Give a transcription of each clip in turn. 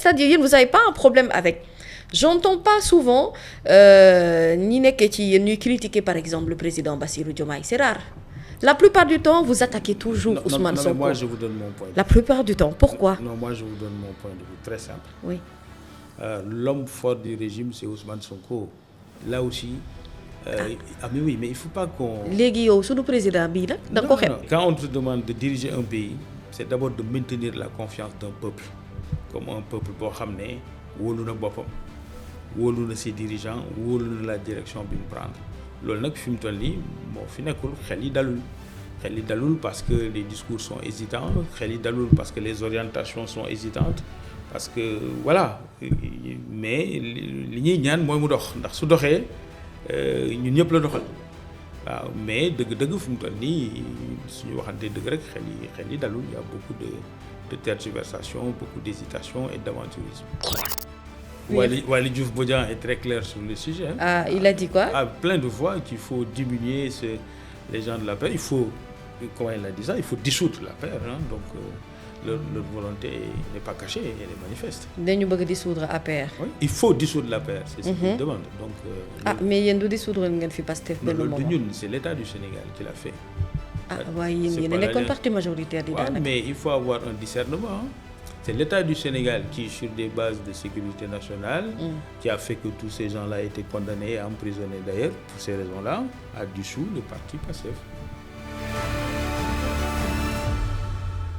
C'est-à-dire, vous n'avez pas un problème avec. J'entends pas souvent ni critiquer par exemple le président Bassirou Diomaye. C'est rare. La plupart du temps, vous attaquez toujours Ousmane Sonko. Mais moi, je vous donne mon point de vue. La plupart du temps. Pourquoi? Non, moi, je vous donne mon point de vue très simple. Oui. L'homme fort du régime, c'est Ousmane Sonko. Là aussi, mais oui, mais il ne faut pas qu'on... Sous le président, quand on te demande de diriger un pays, c'est d'abord de maintenir la confiance d'un peuple. Comme un peuple pour ramener, wóolu na boppam, wóolu na ses dirigeants, wóolu na la direction bi ñu prendre. Loolu nag fi mu toll nii moo fi nekkul xel yi dalul parce que les discours sont hésitants, xel yi dalul parce que les orientations sont hésitantes, parce que voilà, mais li ñuy ñaan mooy mu dox ndax su doxee ñun ñëpp la doxal. waaw mais dëgg-dëgg fi mu toll nii suñu waxante dëgg rek xel yi dalul, il y a beaucoup de tergiversation, beaucoup d'hésitation et d'aventurisme. Oui. Waly Diouf Bodian est très clair sur le sujet. Hein. Ah, il a dit quoi? Plein de fois qu'il faut diminuer les gens de la paix. Il faut, comment il a dit ça, il faut dissoudre la paix. Hein. Donc leur volonté n'est pas cachée, elle est manifeste. Dañu bëgg dissoudre APR. Oui, il faut dissoudre la paix, c'est ce qu'il demande. Donc, mais yéen du dissoudre ngeen fi Pastef benn moment. C'est l'État du Sénégal qui l'a fait. waaye yéen a nekkoon parti majoritaire di daanaka. Mais il faut avoir un discernement. C'est l'État du Sénégal qui, sur des bases de sécurité nationale, qui a fait que tous ces gens-là étaient condamnés et emprisonnés d'ailleurs, pour ces raisons-là, a dissous le parti Pastef.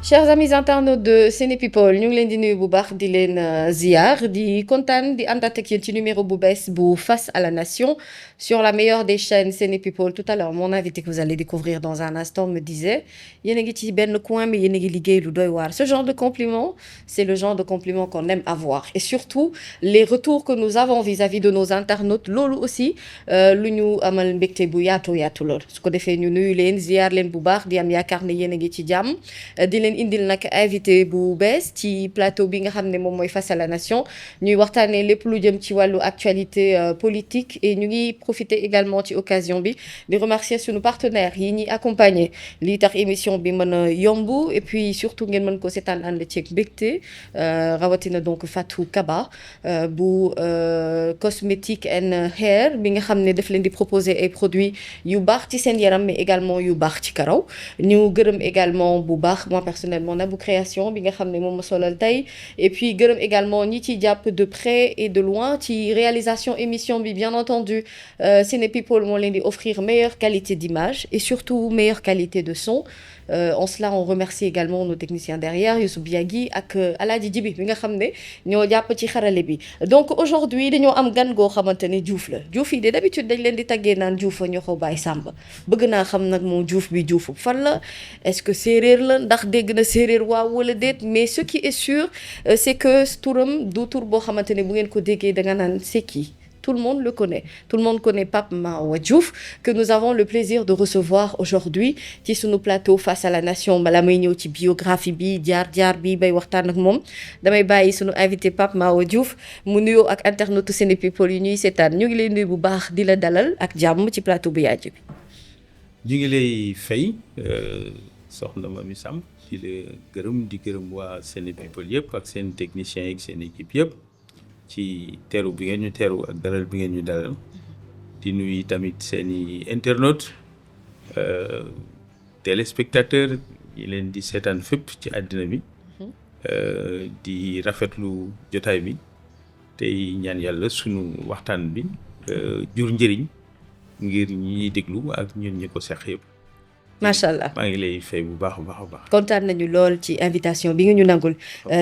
Chers amis internautes de Sénépeople ñu ngi leen di nuyu bu baax di leen ziar di kontaan di àndaat ak yéen ci numéro bu bees bu Face à la Nation sur la meilleure des chaînes Sénépeople. Tout à l'heure mon invité que vous allez découvrir dans un instant me disait yéen a ngi ci benn coin mais yéen a ngi liggéey lu doy waar. Ce genre de compliment, c'est le genre de compliment qu'on aime avoir et surtout les retours que nous avons vis-à-vis de nos internautes loolu aussi lu ñu amal mbégte bu yaatu lool su ko defee ñu nuyu leen ziar leen bu baax di am yaakaar ne yéen a ngi ci jàmm di leen indil nag invité bu bees ci plateau bi nga xam ne moom mooy Face à la Nation ñuy waxtaanee lépp lu jëm ci wàllu actualité politique et ñu ngi profiter également ci occasion bi di remercier suñu partenaires yi ñuy accompagner lii tax émission bi mën a yomb et puis surtout ngeen mën ko seetaan ànd ceeg mbégte rawatina donc Fatou Kaba bu cosmétique and hair bi nga xam ne daf leen di proposer ay produits yu baax ci seen yaram mais également yu baax ci karaw ñu gërëm également bu baax moi personnellement Nabou Création bi nga xam ne moom ma solal tey et puis gërëm également ñi ci jàpp de près et de loin ci réalisation émission bi bien entendu Sénépeople moo leen di offrir meilleure qualité d'image et surtout meilleure qualité de son en cela on remercie également nos techniciens derrière Youssou Biagui ak Alaaji Jibi bi nga xam ne ñoo jàpp ci xarale bi donc aujourd'hui dañoo am gan goo xamante ne Diouf la Diouf yi de d'habitude dañ leen di taggee naan Diouf a ñoo ko bàyyi Samba bëgg naa xam nag moom Diouf bi Diouf fan la est-ce que séeréer la ndax dégg na séeréer waaw wala déet mais ce qui est sûr c'est que turam du tur boo xamante ne bu ngeen ko déggee da nga naan c'est qui tout le monde le connaît. Tout le monde connaît Pape Mahawa Diouf, que nous avons le plaisir de recevoir aujourd'hui ci sunu plateau Face à la Nation. Bala may ñëw ci biographie bi jaar bi bay waxtaan ak moom damay bàyyi sunu invité Pape Mahawa Diouf mu nuyoo ak internaute Sénépeople yi ñuy seetaan ñu ngi lay nuyu bu baax di la dalal ak jàmm ci plateau bu yaaju bi. ñu ngi lay fay soxna Mamy Samb di la gërëm di gërëm waa Sénépeople yëpp ak seen techniciens yi ak seen équipe yëpp. ci teeru bi ngeen ñu teeru ak dalal bi ngeen ñu dalal di nuyu tamit seeni internautes téléspectateurs yi leen di seetaan fépp ci àddina bi di rafetlu jotaay bi tey ñaan yàlla sunu waxtaan bi jur njëriñ ngir ñi déglu ak ñun ñi ko seq yëpp. macha allah maa ngi lay fay bu baax a baax. kontaan nañu lool ci invitation bi nga ñu nangul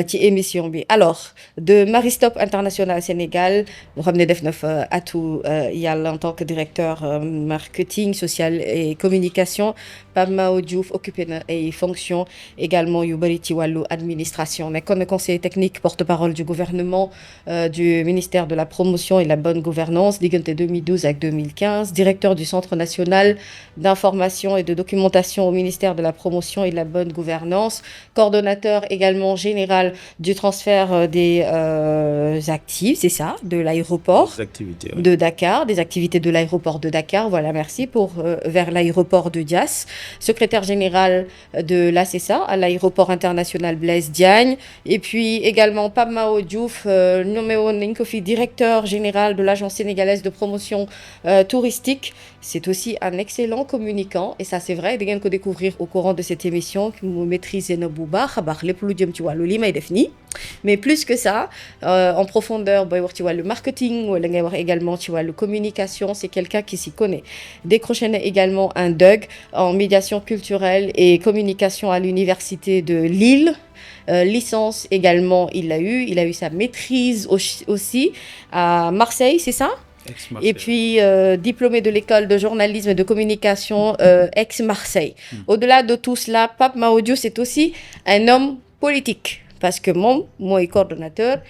ci émission bi alors de Maristop International Sénégal moo xam ne def na fa atu yàlla en tant que directeur marketing social et communication Pape Mahawa Diouf occupé na ay fonctions également yu bëri ci wàllu administration nekkoon na conseiller technique porte-parole du gouvernement du ministère de la promotion et de la bonne gouvernance diggante 2012 ak 2015 directeur du Centre national d'information et de documentation réglementation au ministère de la Promotion et de la Bonne Gouvernance, coordonnateur également général du transfert des actifs, c'est ça, de l'aéroport de Dakar, des activités de l'aéroport de Dakar, voilà, merci, vers l'aéroport de Diass, secrétaire général de l'ACESA, à l'aéroport international Blaise Diagne, et puis également Pape Mao Diouf, nommé woon nañ ko fi directeur général de l'Agence sénégalaise de promotion touristique. C'est aussi un excellent communicant, et ça c'est vrai, da ngeen ko découvrir au courant de cette émission, ki mu maîtriser na bu baax a baax lépp lu jëm ci wàllu li may def nii. Mais plus que ça, en profondeur, booy wax ci wàllu marketing wala ngay wax également ci wàllu communication, c'est quelqu'un qui s'y connaît. Décroché na également un DUG en médiation culturelle et communication à l'université de Lille. Licence également, il a eu sa maîtrise aussi à Marseille, c'est ça? Et puis diplômé de l'école de journalisme et de communication ex-Marseille. Au-delà de tout cela, Pape Mao Diouf, c'est aussi un homme politique. Parce que moom mooy coordonnateur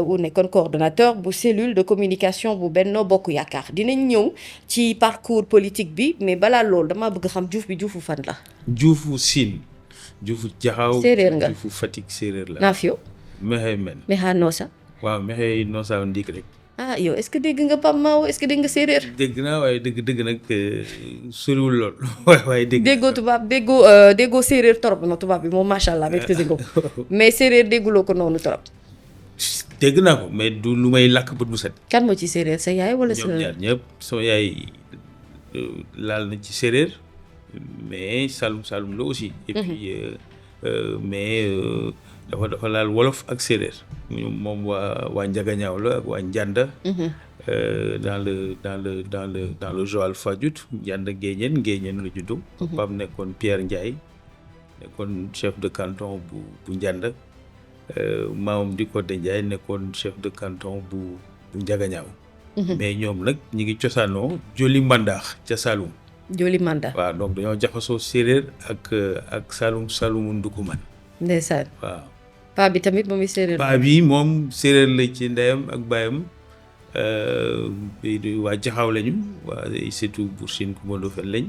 ou nekkoon coordonnateur bu cellule de communication bu Benno Bokk Yaakaar. Dinañ ñëw ci parcours politique bi, mais balaa loolu dama bëgg xam Diouf bi Dioufu fan la. Dioufu Sine. Dioufu Jaxaw. séeréer nga Dioufu Fatick séeréer la. naaf yow. Mexey men. Mexa Noosa. waaw Mexey Noosa ndik rek. ah yow est-ce que dégg nga Pape Mao, est-ce que dégg nga séeréer. dégg naa waaye dëgg nag soriwul lool waaye dégg. déggoo tubaab déggoo séeréer torop na tubaab bi moom macha allah maîtriser ko mais séeréer dégguloo ko noonu torop. dégg naa ko mais du lu may làkk bët bu set. kan moo ci séeréer sa yaay wala sa. ñoom ñaar ñëpp sama yaay laal na ci séeréer mais Saloum la aussi. et puis mais dafa laal wolof ak séeréer. moom waa Njagañaaw la ak waa Njanda. dans le Joal Fadiouth. Njanda Ngéeñeen la juddu. papaam nekkoon Pierre Ndiaye nekkoon chef de canton bu Njanda. maamam di Codé Ndiaye nekkoon chef de canton bu Njagañaaw. mais ñoom nag ñi ngi cosaanoo Joli Mandaax ca Saloum. Joli Mandaax. waaw donc dañoo jaxasoo séeréer ak Saloum Ndukuman. ndeysaan. waaw. paa bi tamit moom séeréer. paa bi moom séeréer la ci ndeyam ak baayam waa Jaxaw lañu waa surtout Buur Sine Kumba Ndofen lañ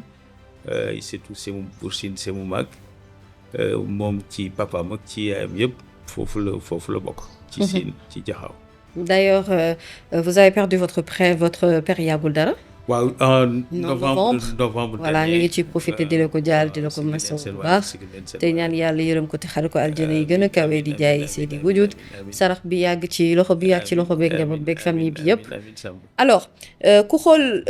surtout Semu Buur Sine Semu Maag moom ci papaam ak ci yaayam yëpp foofu la bokk. ci Sine ci Jaxaw. D'ailleurs, vous avez perdu votre père yàggul dara. waaw en novembre. voilà ñu ngi ci profité di la ko jaal di la ko masawu bu baax te ñaan yàlla yërëm ko te xare ko aljana yi gën a kawe di jaay Seydi Wujud sarax bi yàgg ci loxo beeg njaboot beeg famille bi yëpp. alors ku xool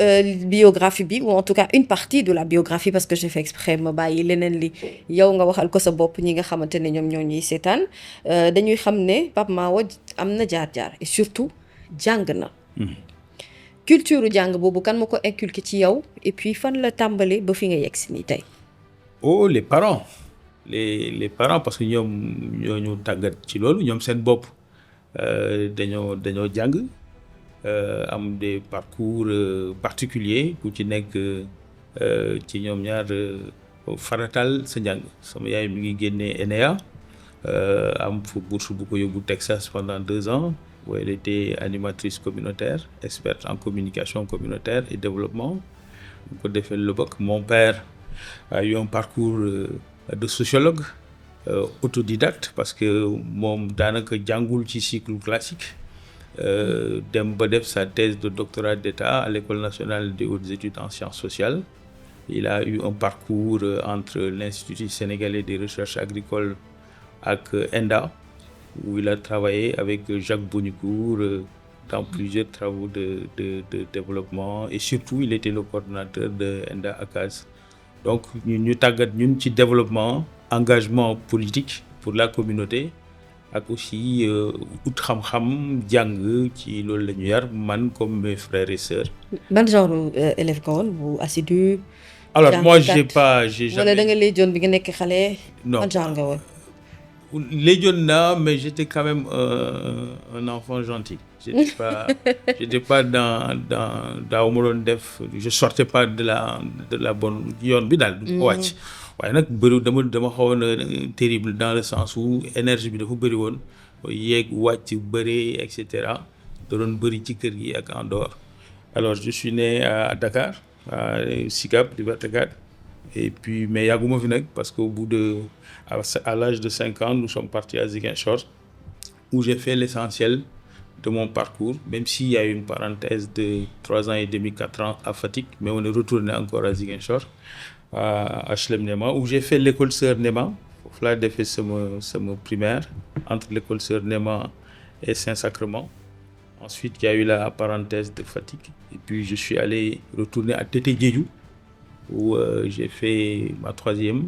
biographie bi ou en tout cas une partie de la biographie parce que j'ai fait exprès ma bàyyi leneen li yow nga waxal ko sa bopp ñi nga xamante ne ñoom ñoo ñuy seetaan dañuy xam ne Pape Mao am na jaar-jaar et surtout jàng na. culture jàng boobu kan ma ko inculqué ci yow et puis fan la tàmbale ba fi nga yegg si nii tey. oh les parents parce que ñoom ñoo ñu tàggat ci loolu ñoom seen bopp dañoo jàng am des parcours particuliers ku ci nekk ci ñoom ñaar faratal sa njàng sama yaay mi ngi génnee ENEA am fu bourse bu ko yóbbu Texas pendant 2 ans. où elle était animatrice communautaire, experte en communication communautaire et développement. Mon père a eu un parcours de sociologue, autodidacte, parce que mon daanaka jàngul ci cycle classique. Dem ba def sa thèse de doctorat d'État à l'École nationale des hautes études en sciences sociales. Il a eu un parcours entre l'Institut sénégalais des recherches agricoles ak ENDA, où il a travaillé avec Jacques Bonicourt dans plusieurs travaux de développement et surtout il était le coordonnateur de ENDA ACAS. Donc ñu tàggat ñun ci développement, engagement politique pour la communauté ak aussi ut xam-xam jàng ci loolu la ñu yar man comme mes frères et sœurs. ban genre élève nga woon bu assidu. alors moi j'ai jamais. wala da nga lay joon bi nga nekk xale. non ban genre nga woon. Légion là, mais j'étais quand même un enfant gentil. J'étais pas dans def. Je sortais pas de la bonne yoon bi daal. du ko wàcc waaye nag bëri dama xawoon terrible dans le sens où énergie bi dafa bëri woon yeeg wàcc bëri et cetera da doon bëri ci kër gi ak en dehors. Alors je suis né à Dakar à Sicap Liberté 4 Et puis, mais yàgguma fi nag parce qu'au bout à l'âge de 5 ans, nous sommes partis à Ziguinchor, où j'ai fait l'essentiel de mon parcours, même s'il y a eu une parenthèse de 3 ans et demi, 4 ans à Fatick, mais on est retourné encore à Ziguinchor, à HLM Néma, où j'ai fait l'école Sœur Néma. Foofu laa defee sama primaire, entre l'école Sœur Néma et Saint-Sacrement. Ensuite, il y a eu la parenthèse de Fatick. Et puis, je suis allé retourner à Tété Diédhiou, où j'ai fait ma 3e.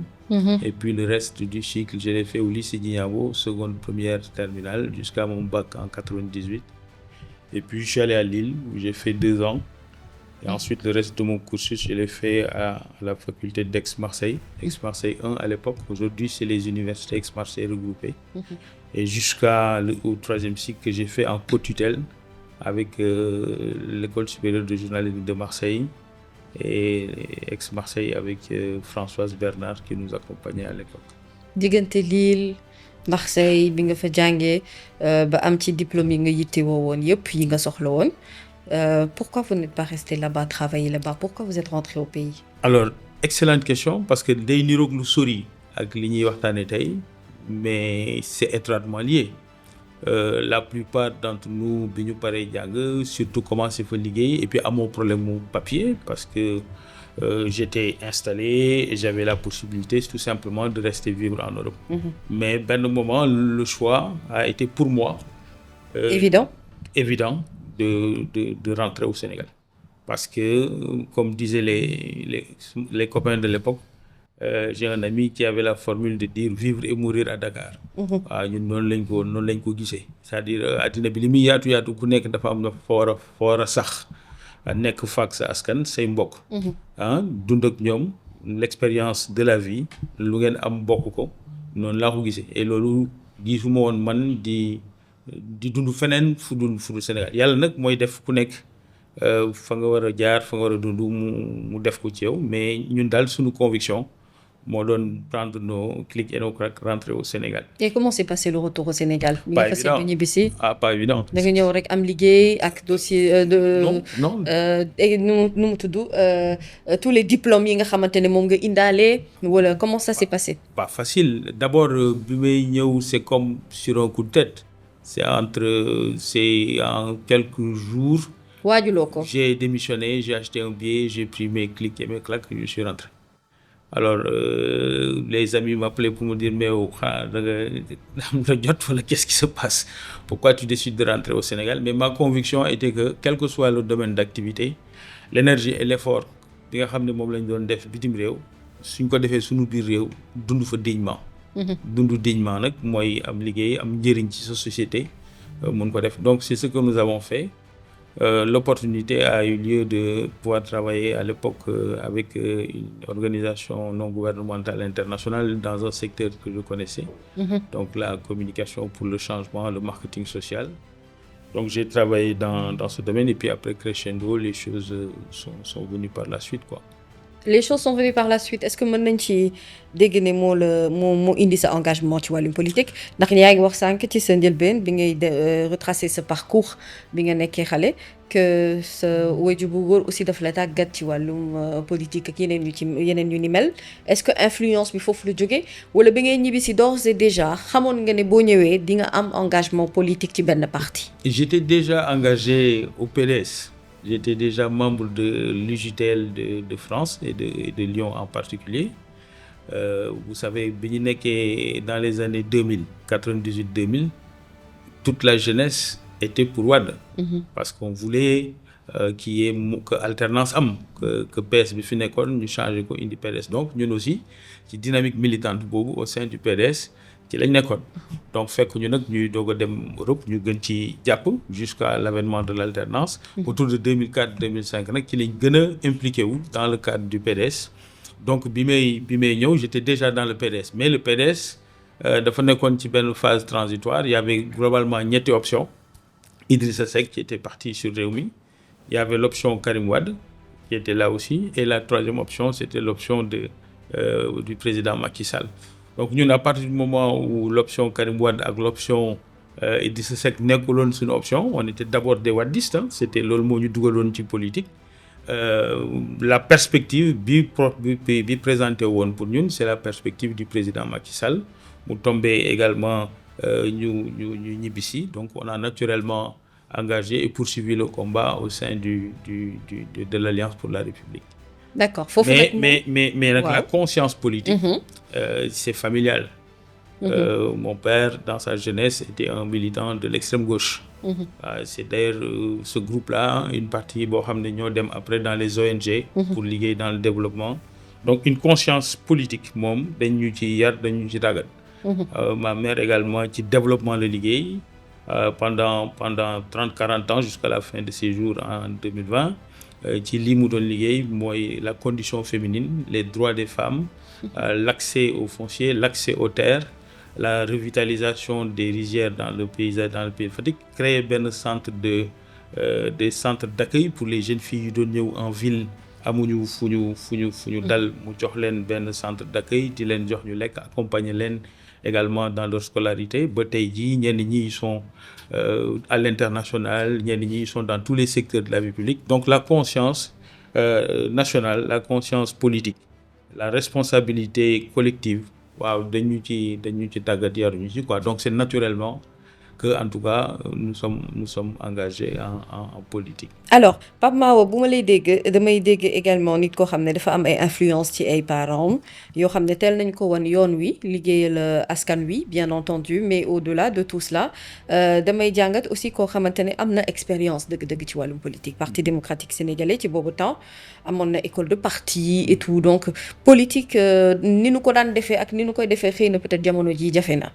Et puis, le reste du cycle, je l'ai fait au lycée Djignabo, seconde, première, terminale, jusqu'à mon bac en 98. Et puis, je suis allé à Lille, où j'ai fait 2 ans. Et ensuite, le reste de mon cursus, je l'ai fait à la faculté d'Aix-Marseille, Aix-Marseille 1 à l'époque. Aujourd'hui, c'est les universités Aix-Marseille regroupées. Et jusqu'au 3e cycle que j'ai fait en co-tutelle avec l'école supérieure de journalisme de Marseille et Aix-Marseille avec Françoise Bernard qui nous accompagnait à l'époque. diggante Lille Marseille bi nga fa jàngee ba am ci diplôme yi nga yittewoo woon yëpp yi nga soxla woon pourquoi vous n'êtes pas resté là-bas travailler là-bas, pourquoi vous êtes rentré au pays? Alors, excellente question parce que day niroog lu sori ak li ñuy waxtaanee tey, mais c'est étroitement lié. La plupart d'entre nous bi ñu paree jàng surtout commencé fa liggéey et puis amoo problème mu papier parce que j'étais installé et j'avais la possibilité tout simplement de rester vivre en Europe. Mais benn moment le choix a été pour moi évident de rentrer au Sénégal parce que comme disaient les copains de l'époque, j'ai un ami qui avait la formule de dire vivre et mourir à Dakar. waaw ñun noonu lañ ko gisee c'est-à-dire addina bi li muy yaatu ku nekk dafa am na fa war a sax nekk faak sa askan say mbokk. Dund ak ñoom l'expérience de la vie lu ngeen am bokk ko noonu laa ko gisee et loolu gisuma woon man di dund feneen fu dul Sénégal yàlla nag mooy def ku nekk fa nga war a jaar fa nga war a dund mu def ko ci yow mais ñun daal suñu conviction moo doon prendre nos clics et nos claques rentrer au Sénégal. Et comment s'est passé le retour au Sénégal? Pas évident. Pas évident. Da nga ñëw rek am liggéey ak dossier de. non. nu mu tudd tous les diplômes yi nga xamante ne moom nga indaale wala comment ça s'est passé? Pas facile. D'abord bi may ñëw c'est comme sur un coup de tête. C'est en quelques jours. waajuloo ko. J'ai démissionné, j'ai acheté un billet, j'ai pris mes clics et mes claques, je suis rentré. Alors les amis m'appelaient pour me dire mais da nga jot wala qu'est-ce qui se passe? Pourquoi tu décides de rentrer au Sénégal? Mais ma conviction était que quel que soit le domaine d'activité, l'énergie et l'effort bi nga xam ne moom lañ doon def bitim réew suñ ko defee suñu biir réew dund fa dignement. Dund dignement nag mooy am liggéey am njëriñ ci sa société mun ko def. Donc c'est ce que nous avons fait. L'opportunité a eu lieu de pouvoir travailler à l'époque avec une organisation non gouvernementale internationale dans un secteur que je connaissais. Donc la communication pour le changement, le marketing social. Donc j'ai travaillé dans ce domaine et puis après crescendo, les choses sont venues par la suite, quoi. Les choses sont venues par la suite. Est-ce que mën nañ ci dégg ne moo indi sa engagement ci wàllum politique ndax yaa ngi wax sànq ci sa njëlbeen bi ngay retracer sa parcours bi nga nekkee xale que sa waajur bu góor aussi daf la tàggat ci wàllum politique ak yeneen yu ni mel est-ce que influence bi foofu la jógee wala bi ngay ñibbi si d'ores et déjà xamoon nga ne boo ñëwee di nga am engagement politique ci benn parti? J'étais déjà engagé au PDS. J'étais déjà membre de l'UJTL de France et de Lyon en particulier. Vous savez, bi ñu nekkee dans les années 2000, 98-2000, toute la jeunesse était pour Wade. Parce qu'on voulait que alternance am, que PS bi fi nekkoon ñu changé ko indi PDS. Donc ñun aussi ci dynamique militante boobu au sein du PDS ci lañ nekkoon. Donc fekk ñu nag ñuy doog a dem Europe ñu gën ci jàpp jusqu'à l'avènement de l'alternance. Autour de 2004-2005 nag ci lañ gën a impliqué wu dans le cadre du PDS. Donc bi may ñëw j'étais déjà dans le PDS mais le PDS dafa nekkoon ci benn phase transitoire. Il y avait globalement ñetti options. Idrissa Seck qui était parti sur Rewmi. Il y avait l'option Karim Wade qui était là aussi et la troisième option c'était l'option du président Macky Sall. Donc ñun à partir du moment où l'option Karim Wade ak l'option Idrissa Seck nekkuloon suñu option on était d'abord des wadistes, c'était loolu moo ñu dugaloon ci politique la perspective bi présenté woon pour ñun c'est la perspective du président Macky Sall mu tombé également ñu ñibbisi donc on a naturellement engagé et poursuivi le combat au sein de l'Alliance pour la République. D'accord foofu mais nag la conscience politique. C'est familial. Mon père dans sa jeunesse était un militant de l'extrême gauche. C'est d'ailleurs ce groupe-là une partie boo xam ne ñoo dem après dans les ONG. Pour liggéey dans le développement. Donc une conscience politique moom dañu ci yar dañu ci tàggat. Ma mère également ci développement la liggéey pendant 30-40 ans jusqu'à la fin de ses jours en 2020 ci lii mu doon liggéey mooy la condition féminine les droits des femmes l'accès au foncier l'accès aux terres la revitalisation des rizières dans le pays de Fatick créer benn centre des centres d'accueil pour les jeunes filles yu doon ñëw en ville amuñu fu ñu dal mu jox leen benn centre d'accueil di leen jox ñu lekk accompagner leen également dans leur scolarité ba tey jii ñenn ñi sont à l'international ñenn ñi sont dans tous les secteurs de la vie publique donc la conscience nationale la conscience politique la responsabilité collective waaw dañu ci tàggat yaruñu ci quoi donc c'est naturellement que en tout cas nous sommes engagés en politique. Alors Pape Mahawa bu ma lay dégg damay dégg également nit koo xam ne dafa am ay influence ci ay parents yoo xam ne teel nañ ko wan yoon wi liggéeyal askan wi bien entendu mais au-delà de tout cela damay jàngat aussi koo xamante ne am na expérience dëgg-dëgg ci wàllum politique Parti démocratique sénégalais ci boobu temps amoon na école de parti et tout donc politique ni nu ko daan defee ak ni nu koy defee xëy na peut-être jamono ji jafe na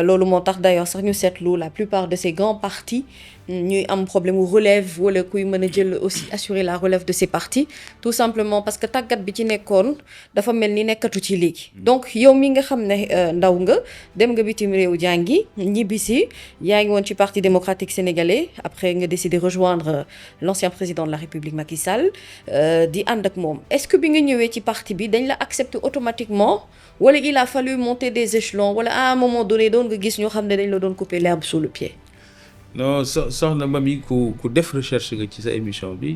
loolu moo tax d'ailleurs sax ñu seetlu la plupart de ces grands partis ñuy am problème mu relève wala kuy mën a jël aussi assurer la relève de ces partis tout simplement parce que tàggat bi ci nekkoon dafa mel ni nekkatu ci léegi donc yow mi nga xam ne ndaw nga dem nga bitim réew jàngi ñibbisi yaa ngi woon ci Parti démocratique sénégalais après nga décidé rejoindre l'ancien président de la République Macky Sall di ànd ak moom est-ce que bi nga ñëwee ci parti bi dañ la accepter automatiquement wala il a fallu monter des échelons wala à un moment donné doon nga gis ñoo xam ne dañ la doon couper l'herbe sous le pied. Non soxna Mamy ku def recherche nga ci sa émission bi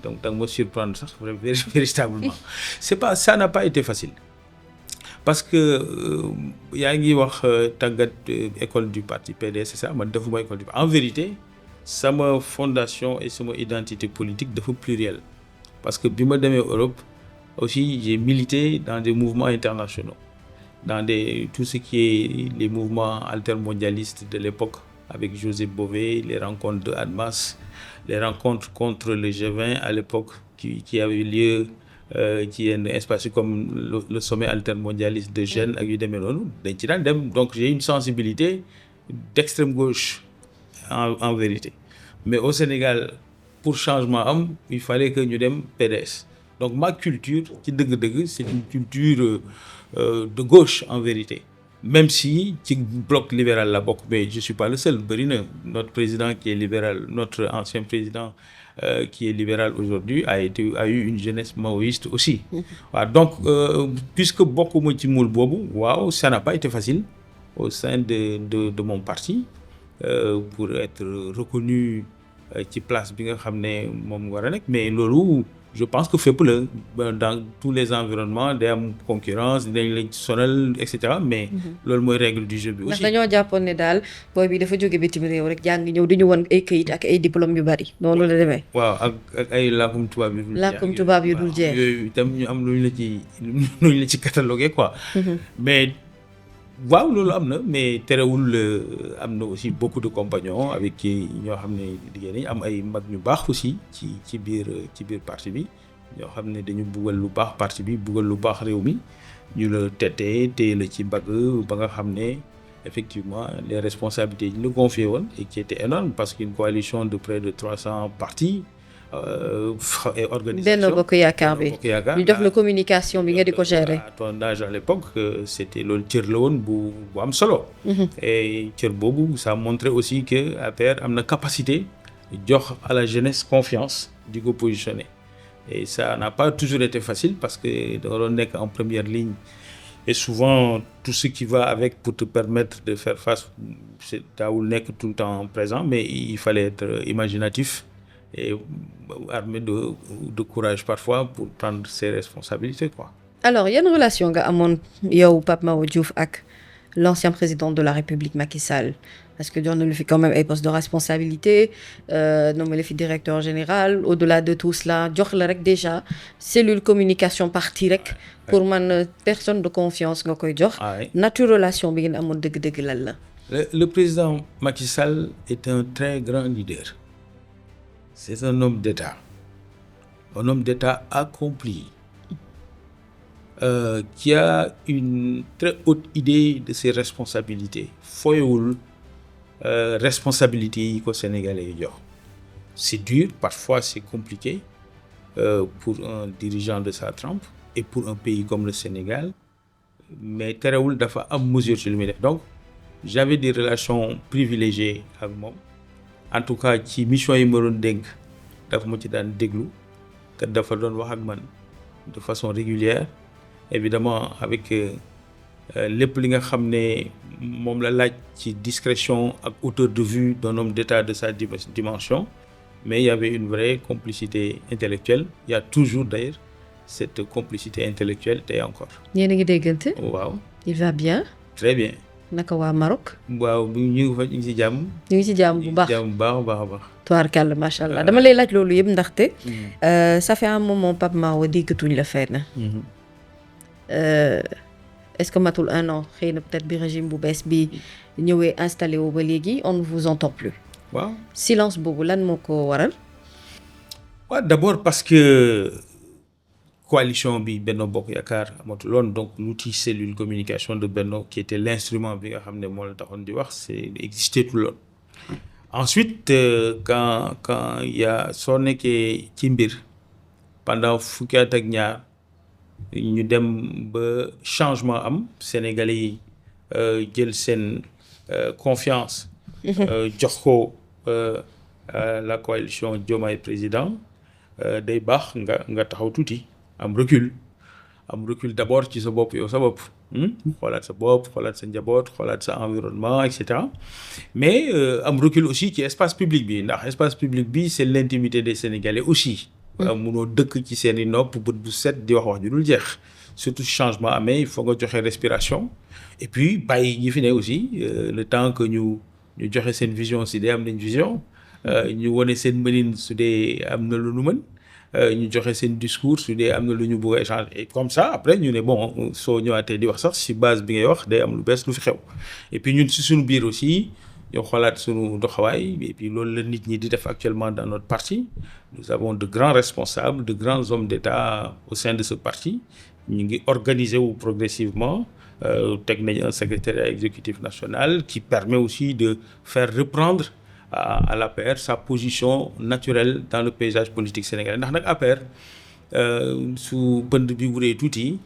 donc da nga ma surprendre sax véritablement ça n'a pas été facile parce que yaa ngi wax tàggat école du parti PDS c'est ça man defuma école du parti en vérité sama fondation et sama identité politique dafa pluriel parce que bi ma demee Europe aussi j'ai milité dans des mouvements internationaux dans tout ce qui est les mouvements altermondialistes de l'époque avec Joseph Bové, les rencontres de Annemasse, les rencontres contre le G20 à l'époque qui avaient lieu ci yenn espace comme le sommet altermondialiste de Gênes ak yu demee noonu dañ ci daan dem donc j'ai une sensibilité d'extrême gauche en vérité mais au Sénégal pour changement il fallait que ñu dem PDS donc ma culture ci dëgg-dëgg c'est une culture de gauche en vérité même si ci bloc libéral la bokk mais je suis pas le seul bëri na notre président qui est libéral notre ancien président qui est libéral aujourd'hui a eu une jeunesse maoïste aussi waaw donc puisque bokkuma ci moule boobu waaw ça n'a pas été facile au sein de mon parti pour être reconnu ci place bi nga xam ne moom war a nekk mais loolu je pense que fépp la dans tous les environnements day am concurrence dañ lañ sonal et cetera mais loolu mooy règle du jeu bi aussi. ndax dañoo jàppoon ne daal booy bi dafa jóge bitim réew rek jàng ñëw di ñu won ay këyit ak ay diplôme yu bari noonu la demee. waaw ak ay làkkum tubaab yu dul jeex. làkkum tubaab yu dul jeex yooyu itam ñu am luñ la ci catalogué quoi. mais waaw loolu am na mais terewul am na aussi beaucoup de compagnons avec qui ñoo xam ne liggéey nañ am ay mag ñu baax aussi ci biir parti bi ñoo xam ne dañu buggal lu baax parti bi buggal lu baax réew mi ñu la téye la ci mbagg ba nga xam ne effectivement les responsabilités yi ñu la confié woon et qui étaient énormes parce qu'une coalition de près de 300 partis et organisation Benno Bokk Yaakaar bi ñu jox la communication bi nga di ko gérer. à ton âge à l'époque c'était loolu cër la woon bu am solo. et cër boobu ça montrait aussi que APR am na capacité jox à la jeunesse confiance di ko positionner et ça n'a pas toujours été facile parce que da doon nekk en première ligne et souvent tout ce qui va avec pour te permettre de faire face c'est daawul nekk tout le temps présent mais il fallait être imaginatif. et armé de courage parfois pour prendre ses responsabilités, quoi. Alors yan relation nga amoon yow Pape Mahawa Diouf ak l'ancien président de la République Macky Sall parce que jox na lu fi quand même ay postes de responsabilité nommé la fi directeur général au-delà de tout cela jox la rek déjà cellule communication parti rek pour man personne de confiance nga koy jox. Nature relation bi ngeen amoon dëgg-dëgg lan la. Le président Macky Sall est un très grand leader. C'est un homme d'État accompli. Qui a une très haute idée de ses responsabilités foyewul responsabilités yi ko Sénégalais yi jox. C'est dur, parfois c'est compliqué pour un dirigeant de sa trempe et pour un pays comme le Sénégal, mais terewul dafa am mesure ci li muy def. Donc j'avais des relations privilégiées ak moom. En tout cas ci mission yi ma doon dénk dafa ma ci daan déglu te dafa doon wax ak man de façon régulière. Évidemment avec lépp li nga xam ne moom la laaj ci discrétion ak hauteur de vue d'un homme d'État de sa dimension, mais il y avait une vraie complicité intellectuelle. Il y a toujours d'ailleurs cette complicité intellectuelle tey encore. Yéen a ngi déggante. Waaw. Il va bien. Très bien. naka waa Maroc. waaw ñu ngi ci jàmm. ñu ngi ci jàmm bu baax jàmm bu baax a baax. tubaarkàlla macha allah dama lay laaj loolu yëpp ndaxte. Ça fait un moment Pape Mahawa déggatuñ la fenn. Est-ce que matul un an xëy na peut-être bi régime bu bees bi ñëwee installé wu ba léegi on ne vous entend plus. waaw silence boobu lan moo ko waral. waaw d'abord parce que coalition bi Benno Bokk Yaakaar amatuloon donc l'outil cellule communication de Benno qui était l'instrument bi nga xam ne moo la taxoon di wax c'est existé tout loon. Ensuite quand il y a soo nekkee ci mbir pendant fukki at ak ñaar ñu dem ba changement am Sénégalais yi jël seen confiance jox ko la coalition Diomaye président day baax nga taxaw tuuti am recul d'abord ci sa bopp yow sa bopp xoolaat sa bopp xoolaat sa njaboot xoolaat sa environnement et cetera mais am recul aussi ci espace public bi ndax espace public bi c'est l'intimité des Sénégalais aussi. munoo dëkk ci seen i nopp bët bu set di wax ju dul jeex surtout changement amee il faut nga joxe respiration et puis bàyyi ñi fi ne aussi le temps que ñu joxe seen vision si dee am nañ vision ñu wane seen mënin su dee am na lu nu mën ñu joxe seen discours su dee am na lu ñu bëgg a échanger et comme ça après ñu ne bon soo ñëwaatee di wax sax si base bi ngay wax day am lu bees lu fi xew et puis ñun si suñu biir aussi ñoo xoolaat sunu doxawaay et puis loolu la nit ñi di def actuellement dans notre parti. Nous avons de grands responsables, de grands hommes d'État au sein de ce parti. Ñu ngi organiser wu progressivement teg nañ un secrétariat exécutif national qui permet aussi de faire reprendre à l'APR sa position naturelle dans le paysage politique sénégalais ndax nag APR su pënd bi wuree tuuti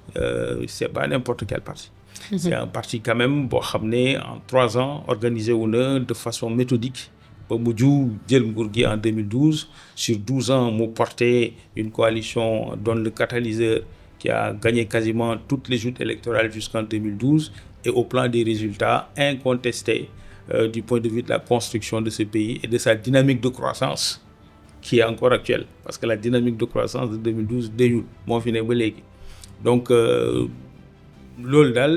c'est pas n'importe quel parti. C'est un parti quand même boo xam ne en 3 ans organisé wu na de façon méthodique ba mujj jël nguur gi en 2012 sur 12 ans mu porté une coalition dont le catalyseur qui a gagné quasiment toutes les joutes électorales jusqu'en 2012 et au plan des résultats incontestés du point de vue de la construction de ce pays et de sa dynamique de croissance qui est encore actuelle parce que la dynamique de croissance de 2012 dañul moo fi ne ba léegi donc loolu daal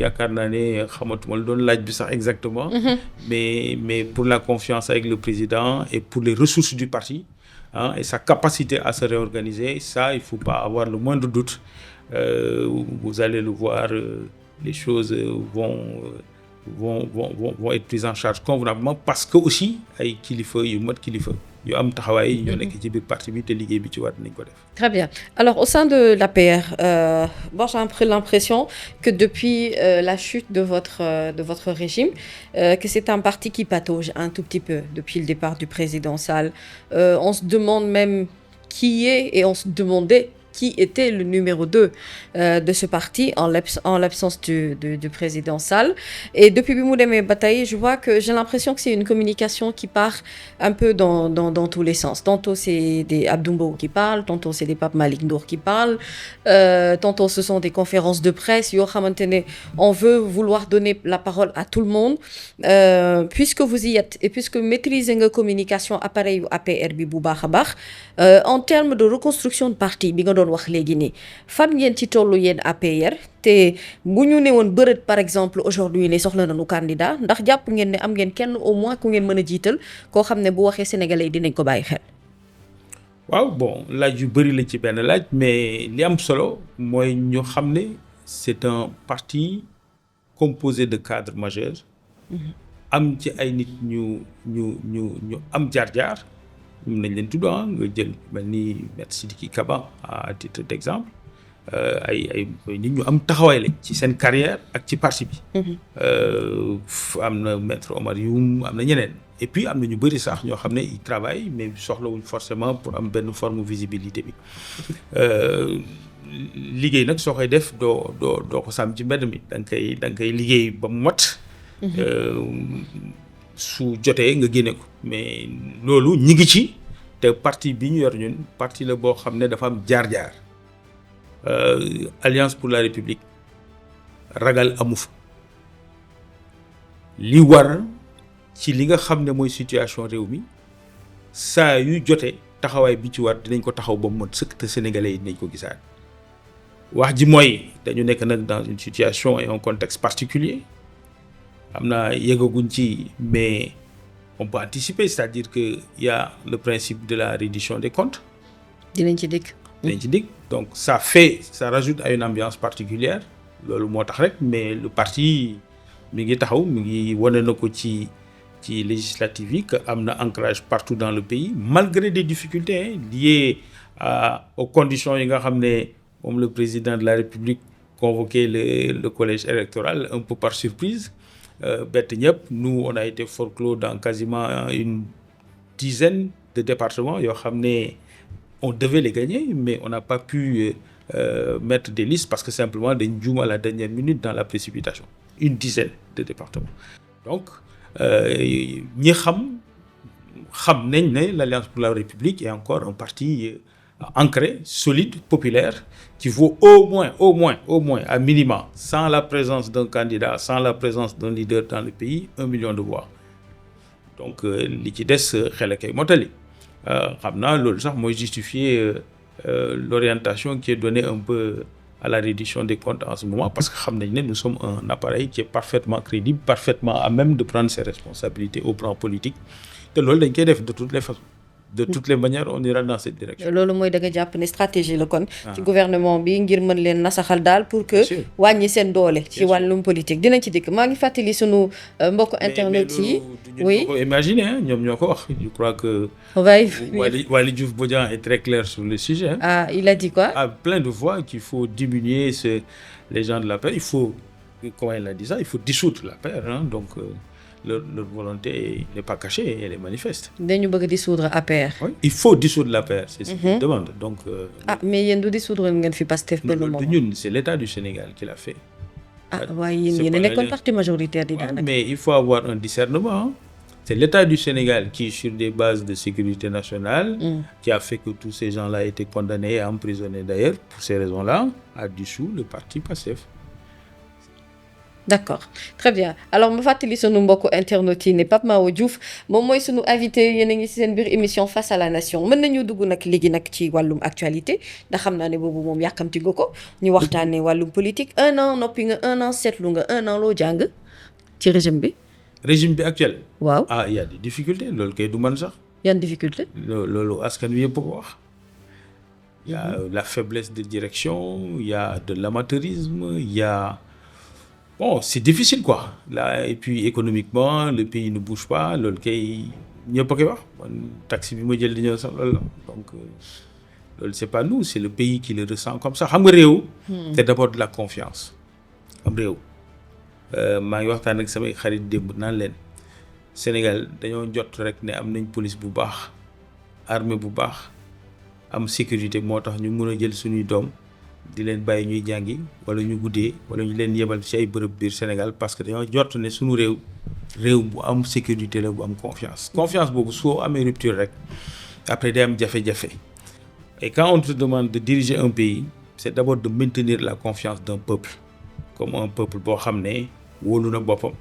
yaakaar naa ne xamatuma la doon laaj bi sax exactement mais pour la confiance avec le président et pour les ressources du parti et sa capacité à se réorganiser ça il faut pas avoir le moindre doute vous allez le voir les choses vont être prises en charge convenablement parce que aussi ay kilifa yu mat kilifa yu am taxawaay ñoo nekk ci biir parti bi te liggéey bi ci war nañ ko def. Très bien. Alors au sein de l'APR, bon, j'ai un peu l'impression que depuis la chute de votre régime, que c'est un parti qui patauge un tout petit peu depuis le départ du président Sall. On se demande même qui est et on se demandait qui était le numéro 2 de ce parti en l'absence du président Sall. Et depuis bi mu demee ba tey je vois que j'ai l'impression que c'est une communication qui part un peu dans tous les sens. Tantôt c'est des Abdou Mbow qui parlent, tantôt c'est des Pape Malick Ndour qui parlent, tantôt ce sont des conférences de presse yoo xamante ne on veut vouloir donner la parole à tout le monde. Puisque vous y êtes et puisque maîtriser nga communication appareil yu APR bi bu baax a baax, en termes de reconstruction de parti bi nga doon wax léegi nii fan ngeen ci tollu yéen APR te bu ñu ne woon bërët par exemple aujourd'hui ne soxla nañu candidat ndax jàpp ngeen ne am ngeen kenn au moins ku ngeen mën a jiital koo xam ne bu waxee sénégalais yi dinañ ko bàyyi xel. waaw bon laaj yu bëri la ci benn laaj mais li am solo mooy ñu xam ne c'est un parti composé de cadres majeurs. am ci ay nit ñu am jaar-jaar mun nañ leen tudd nga jël mel ni Maître Sidiki Kaba à titre d'exemple. ay nit ñu am taxawaay lañ ci seen carrière ak ci parti bi. am na Maître Omar Youm am na ñeneen et puis am na ñu bëri sax ñoo xam ne ils travaillent mais soxlawuñ forcément pour am benn forme visibilité bi. liggéey nag soo koy def doo ko sàmm ci mbedd mi da nga koy liggéey ba mu mot. su jotee nga génne ko mais loolu ñi ngi ci te parti bi ñu yor ñun parti la boo xam ne dafa am jaar-jaar. Alliance pour la République ragal amu fa li war ci li nga xam ne mooy situation réew mi saa yu jotee taxawaay bi ci war dinañ ko taxaw ba mu mot sëkk te sénégalais yi dinañ ko gisaat wax ji mooy dañu nekk nag dans une situation et un contexte particulier am na yeggaguñ ci mais on peut anticiper c'est-à-dire que y a le principe de la reddition des comptes. dinañ ci dégg. Donc ça rajoute à une ambiance particulière loolu moo tax rek mais le parti mi ngi taxaw mi ngi wane na ko ci législative yi que am na ancrage partout dans le pays malgré des difficultés liées aux conditions yi nga xam ne moom le président de la République convoqué le collège électoral un peu par surprise bett ñëpp nous on a été forclos dans quasiment une dizaine de départements yoo xam ne on devait les gagner, mais on n'a pas pu mettre des listes parce que simplement dañ juum à la dernière minute dans la précipitation. Une dizaine de départements. Donc, ñi xam nañ ne l'Alliance pour la République est encore un parti ancré, solide, populaire, qui vaut au moins, à minima, sans la présence d'un candidat, sans la présence d'un leader dans le pays, 1 million de voix. Donc, li ci des xel ak ay motali. xam naa loolu sax mooy justifier l'orientation qui est donnée un peu à la reddition des comptes en ce moment parce que xam nañ ne nous sommes un appareil qui est parfaitement crédible, parfaitement à même de prendre ses responsabilités au plan politique te loolu dañ koy def de toutes les façons. De toutes les manières on ira dans cette direction. loolu mooy da nga jàpp ne stratégie la kon. ci gouvernement bi ngir mën leen nasaxal daal pour que. wàññi seen doole. ci wàllum politique dinañ ci dikk maa ngi fàttali sunu mbokk internet yi. oui mais imaginer ñoom ñoo ko wax je crois que. Waly Diouf Bodian est très clair sur le sujet. Ah il a dit quoi. À plein de fois qu'il faut diminuer les gens de l'APR il faut comment il a dit ça il faut dissoudre l'APR donc. Leur volonté n'est pas cachée, elle est manifeste. dañu bëgg dissoudre APR. Oui, il faut dissoudre l'APR, c'est ce qu'ils demandent. Donc, mais yéen du dissoudre ngeen fi Pastef benn moment. ñun c'est l'État du Sénégal qui l'a fait. waaye yéen a nekkoon parti majoritaire di daanaka. Mais il faut avoir un discernement. C'est l'État du Sénégal qui, sur des bases de sécurité nationale, qui a fait que tous ces gens-là étaient condamnés et emprisonnés d'ailleurs, pour ces raisons-là, a dissous le parti Pastef. D'accord très bien alors ma fàttali sunu mbokku internautes yi ne Pape Mahawa Diouf moom mooy sunu invité yéen a ngi ci seen biir émission face à la nation mën nañu dugg nag léegi nag ci wàllum actualité ndax xam naa ne boobu moom yàkkamti nga ko ñu waxtaanee wàllum politique 1 an noppi nga 1 an seetlu nga 1 an loo jàng ci régime bi. régime bi actuel. waaw il y a des difficultés loolu kay du man sax. yan difficulté. loolu askan wi yëpp ko wax. Il y a la faiblesse de direction il y a de l'amateurisme il y a. Bon, c'est difficile quoi. Là, et puis économiquement, le pays ne bouge pas. Loolu kay ñëpp a koy wax man taxi bi ma jël di ñëw sax loolu la donc loolu c'est pas nous, c'est le pays qui le ressent comme ça. Xam nga réew. C'est d'abord de la confiance. am réew maa ngi waxtaan ak samay xarit démb naan leen Sénégal dañoo jot rek ne am nañ police bu baax armée bu baax am sécurité moo tax ñu mën a jël suñuy doom di leen bàyyi ñuy jàngi wala ñu guddee wala ñu leen yebal ci ay bërëb biir Sénégal parce que dañoo jort ne suñu réew bu am sécurité la bu am confiance boobu soo amee rupture rek après day am jafe-jafe et quand on te demande de diriger un pays c'est d'abord de maintenir la confiance d'un peuple comme un peuple boo xam ne wóolu na boppam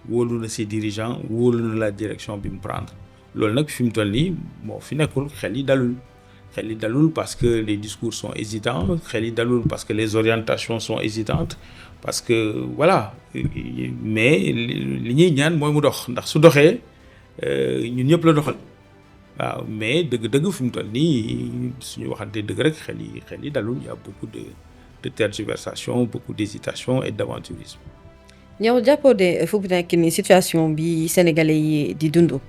wóolu na ses dirigeants wóolu na la direction bi mu prendre loolu nag fi mu toll nii moo fi nekkul xel yi dalul parce que les discours sont hésitants xel yi dalul parce que les orientations sont hésitantes parce que voilà mais li ñuy ñaan mooy mu dox ndax su doxee ñun ñëpp la doxal waaw mais dëgg-dëgg fi mu toll nii suñu waxante dëgg rek xel yi dalul y a beaucoup de tergiversation beaucoup d'hésitation et d'aventurisme. ñëw jàppoo de fu mu nekk nii situation bi sénégalais yi di dund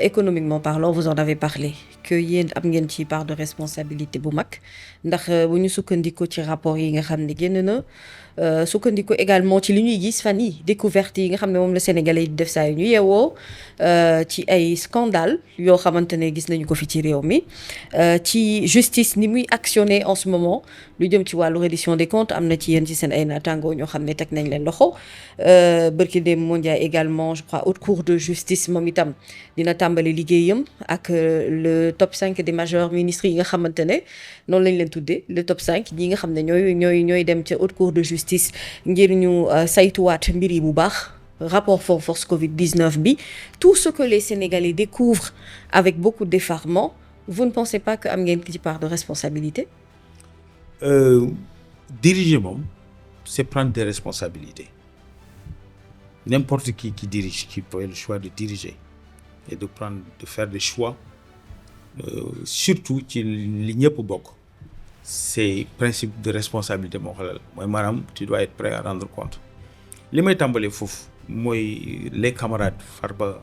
économiquement parlant vous en avez parlé que yéen am ngeen ci part de responsabilité bu mag ndax bu ñu sukkandikoo ci rapport yi nga xam ne génn na sukkandiku également ci li ñuy gis fan yi découverte yi nga xam ne moom la sénégalais yi di def saa yu ñu yeewoo ci ay scandale yoo xamante ne gis nañu ko fi ci réew mi ci justice ni muy actionner en ce moment lu jëm ci wàllu reddition des comptes am na ci yéen ci seen ay naataangoo ñoo xam ne teg nañ leen loxo bërki dem mondial également je crois haute cour de justice moom itam dina tàmbali liggéeyam ak le top 5 des majeurs ministres yi nga xamante ne noonu lañ leen tuddee le top 5 ñi nga xam ne ñooy dem ca haute cour de justice ngir ñu saytuwaat mbir yi bu baax rapport force Covid-19 bi tout ce que les Sénégalais découvrent avec beaucoup d'effarement vous ne pensez pas que am ngeen ci part de responsabilité? Diriger moom c'est prendre des responsabilités n'importe qui dirige qui fait le choix de diriger et de faire des choix surtout ci li ñëpp bokk c'est principe de responsabilité moo xalal mooy maanaam tu dois être prêt à rendre compte li may tàmbalee foofu mooy les camarades Farba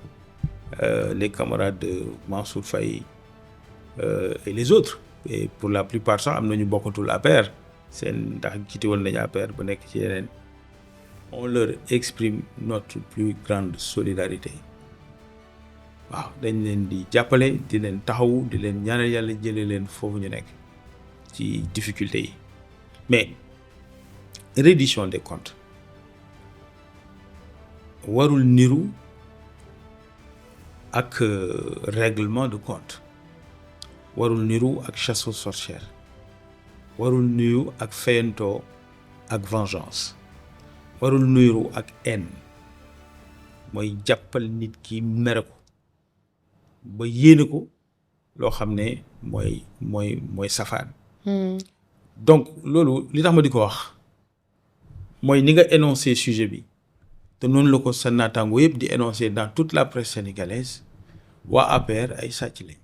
les camarades de Mansour Faye et les autres et pour la plupart sax am nañu bokkatul APR seen ndax jiite woon nañu APR ba nekk ci yeneen on leur exprime notre plus grande solidarité waaw dañ leen di jàppale di leen taxawu di leen ñaanal yàlla jëlee leen foofu ñu nekk ci difficulté yi mais reddition des comptes warul niru ak règlement de compte warul niru ak chasse aux sorcières warul niru ak fayantoo ak vengeance warul niru ak haine mooy jàppal nit ki mere ko ba yéene ko loo xam ne mooy safaan. Donc loolu li tax ma di ko wax mooy ni nga énoncé sujet bi te noonu la ko sa naataango yëpp di énoncé dans toute la presse sénégalaise waa APR ay sàcc lañ.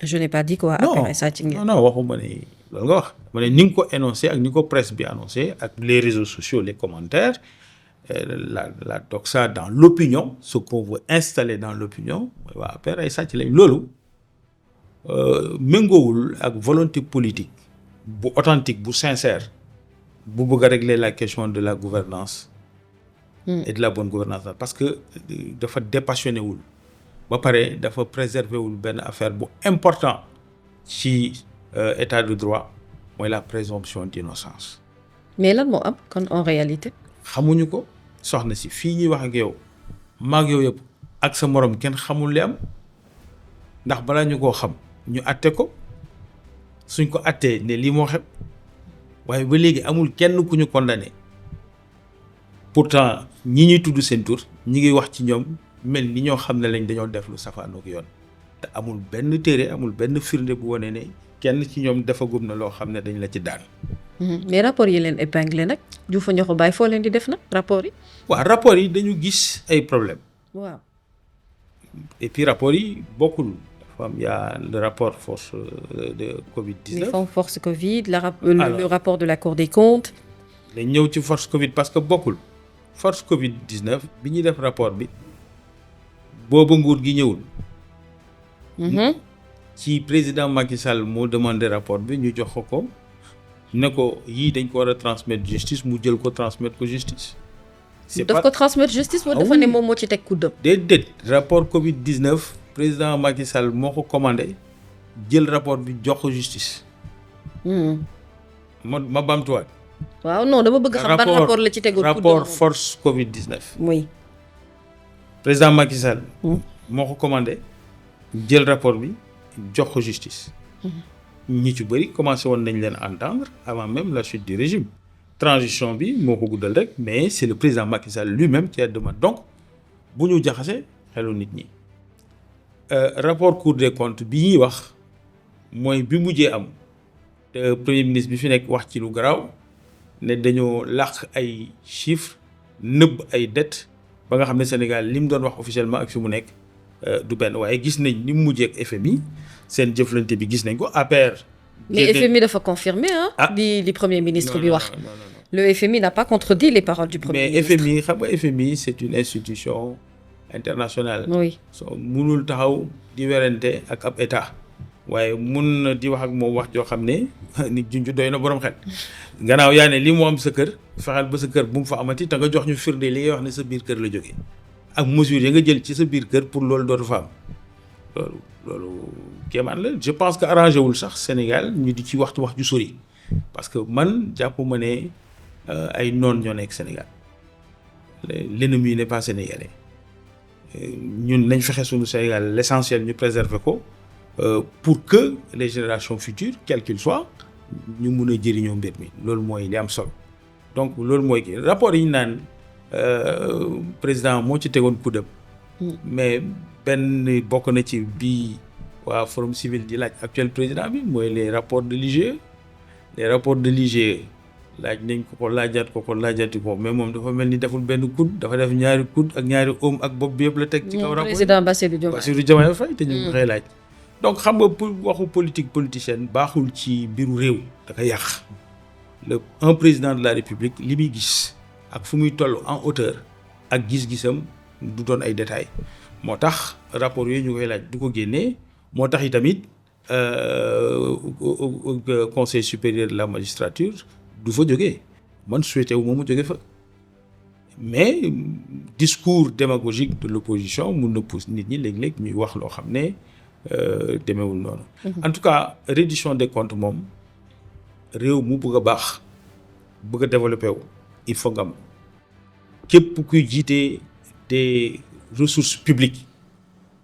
Je n'ai pas dit que waa APR ay sàcc ngeen. non waxuma ne loolu nga wax ma ne ni nga ko énoncé ak ni ko presse bi annoncé ak les réseaux sociaux les commentaires la doxa dans l'opinion ce qu'on veut installer dans l'opinion mooy waa APR ay sàcc lañ loolu méngoowul ak volonté politique bu authentique bu sincère bu bëgg a régler la question de la gouvernance et de la bonne gouvernance parce que dafa dépassionné wul ba pare dafa préserver wul benn affaire bu important ci état de droit mooy la présomption d'innocence. Mais lan moo am kon en réalité. xamuñu ko soxna si fii ñuy wax ak yow maag yow yëpp ak sa morom kenn xamul li am ndax balaa ñu koo xam ñu atte ko suñ ko attee ne lii moo xew waaye ba léegi amul kenn ku ñu condamné pourtant ñi ñuy tudd seen tur ñi ngi wax ci ñoom mel ni ñoo xam ne lañ dañoo def lu safaanook yoon te amul benn téere amul benn firnde bu wane ne kenn ci ñoom dafa gëm na loo xam ne dañ la ci daan. Mais rapport yi leen épinglé nag Diouf ñoo ko bàyyi foo leen di def nag rapport yi. waaw rapport yi dañu gis ay problèmes. waaw. Et puis rapport yi bokkul. Il y a le rapport force de Covid-19. Le fonds force Covid, le rapport de la Cour des comptes. dañ ñëw ci force Covid parce que bokkul force Covid-19 bi ñuy def rapport bi boobu nguur gi ñëwul. ci président Macky Sall moo demandé rapport bi ñu jox ko ne ko yii dañ ko war a transmettre justice mu jël ko transmettre ko justice. daf ko transmettre justice wala dafa ne moom moo ci teg kuddam. déedéet rapport Covid-19 président Macky Sall moo ko commandé jël rapport bi jox ko justice. ma bamtuwaat. waaw non dama bëgg xam ban rapport la ci tegoon. rapport force Covid 19. oui. président Macky Sall. moo ko commandé jël rapport bi jox ko justice. ñi ci bëri commencé woon nañ leen entendre avant même la chute du régime. transition bi moo ko guddal rek mais c'est le président Macky Sall lui-même qui a demandé donc bu ñu jaxase xelu nit ñi. rapport Cour des comptes bi ñuy wax mooy bi mujjee am te premier ministre bi fi nekk wax ci lu garaaw ne dañoo làq ay chiffres nëbb ay dettes ba nga xam ne Sénégal li mu doon wax officiellement ak fi mu nekk du benn waaye gis nañ ni mu mujjee ak FMI seen jëflante bi gis nañ ko APR. mais FMI dafa confirmer li premier ministre bi wax. Le FMI n'a pas contredit les paroles du premier ministre. Mais FMI xam nga FMI c'est une institution internationale. oui so munul taxaw di werante ak ab état waaye mun na di wax ak moom wax joo xam ne nit junj doy na borom xel. gannaaw yaa ne li mu am sa kër fexeel ba sa kër bu mu fa amati te nga jox ñu firnde li ngay wax ne sa biir kër la jógee ak mesures yi nga jël ci sa biir kër pour loolu dootu fa am loolu kéemaan la je pense que arrangé wul sax Sénégal ñu di ci waxtu wax ju sori parce que man jàpp ma ne ay noon ñoo nekk Sénégal l'ennemi n'est pas sénégalais ñun nañ fexe suñu Sénégal l'essentiel ñu préserver ko pour que les générations futures quelles qu'elles soient ñu mun a jëriñoo mbir mi loolu mooy li am solo donc loolu mooy kii rapport yi ñu naan président moo ci tegoon kuddam mais benn bokk na ci bii waa forum civil di laaj actuel président bi mooy les rapports de l'IGE laaj nañ ko laajaat ko laajati ko mais moom dafa mel ni deful benn coude dafa def ñaari coude ak ñaari oom ak bopp bi yëpp la teg ci kaw rapport président Bassirou Diomaye Faye te ñu ngi koy laaj donc xam nga pour waxu politique politicienne baaxul ci mbiru réew da koy yàq un président de la République li muy gis ak fu muy toll en hauteur ak gis-gisam du doon ay détails moo tax rapport yooyu ñu koy laaj du ko génnee moo tax itamit conseil supérieur de la magistrature du fa jógee man souhaité wu mu jóge fa mais discours démagogique de l'opposition mun na pousse nit ñi léeg-léeg ñuy wax loo xam ne demeewul noonu. en tout cas reddition des comptes moom réew mu bëgg a baax bëgg a développé wu il faut nga am képp kuy jiite des ressources publiques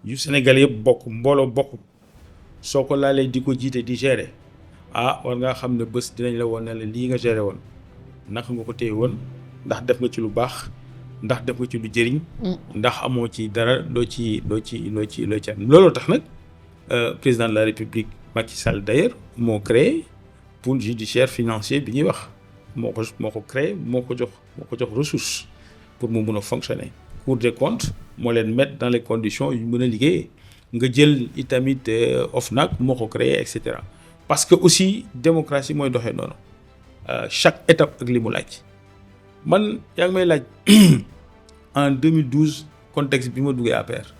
yu Sénégal yëpp bokk mbooloo bokk soo ko laalee di ko jiite di gérer war ngaa xam ne bés dinañ la woon ne la lii nga gérer woon naka nga ko téye woon ndax def nga ci lu baax ndax def nga ci lu jëriñ. ndax amoo ci dara loo ci am looloo tax nag président de la République Macky Sall d'ailleurs moo créé pôle judiciaire financier bi ñuy wax moo ko créé moo ko jox ressource pour mu mun a fonctionner. Cour des comptes moo leen mettre dans les conditions yu mën a liggéeyee nga jël itamit OFNAC moo ko créé et cetera parce que aussi démocratie mooy doxee noonu chaque étape ak li mu laaj man yaa ngi may laaj en 2012 contexte bi ma duggee APR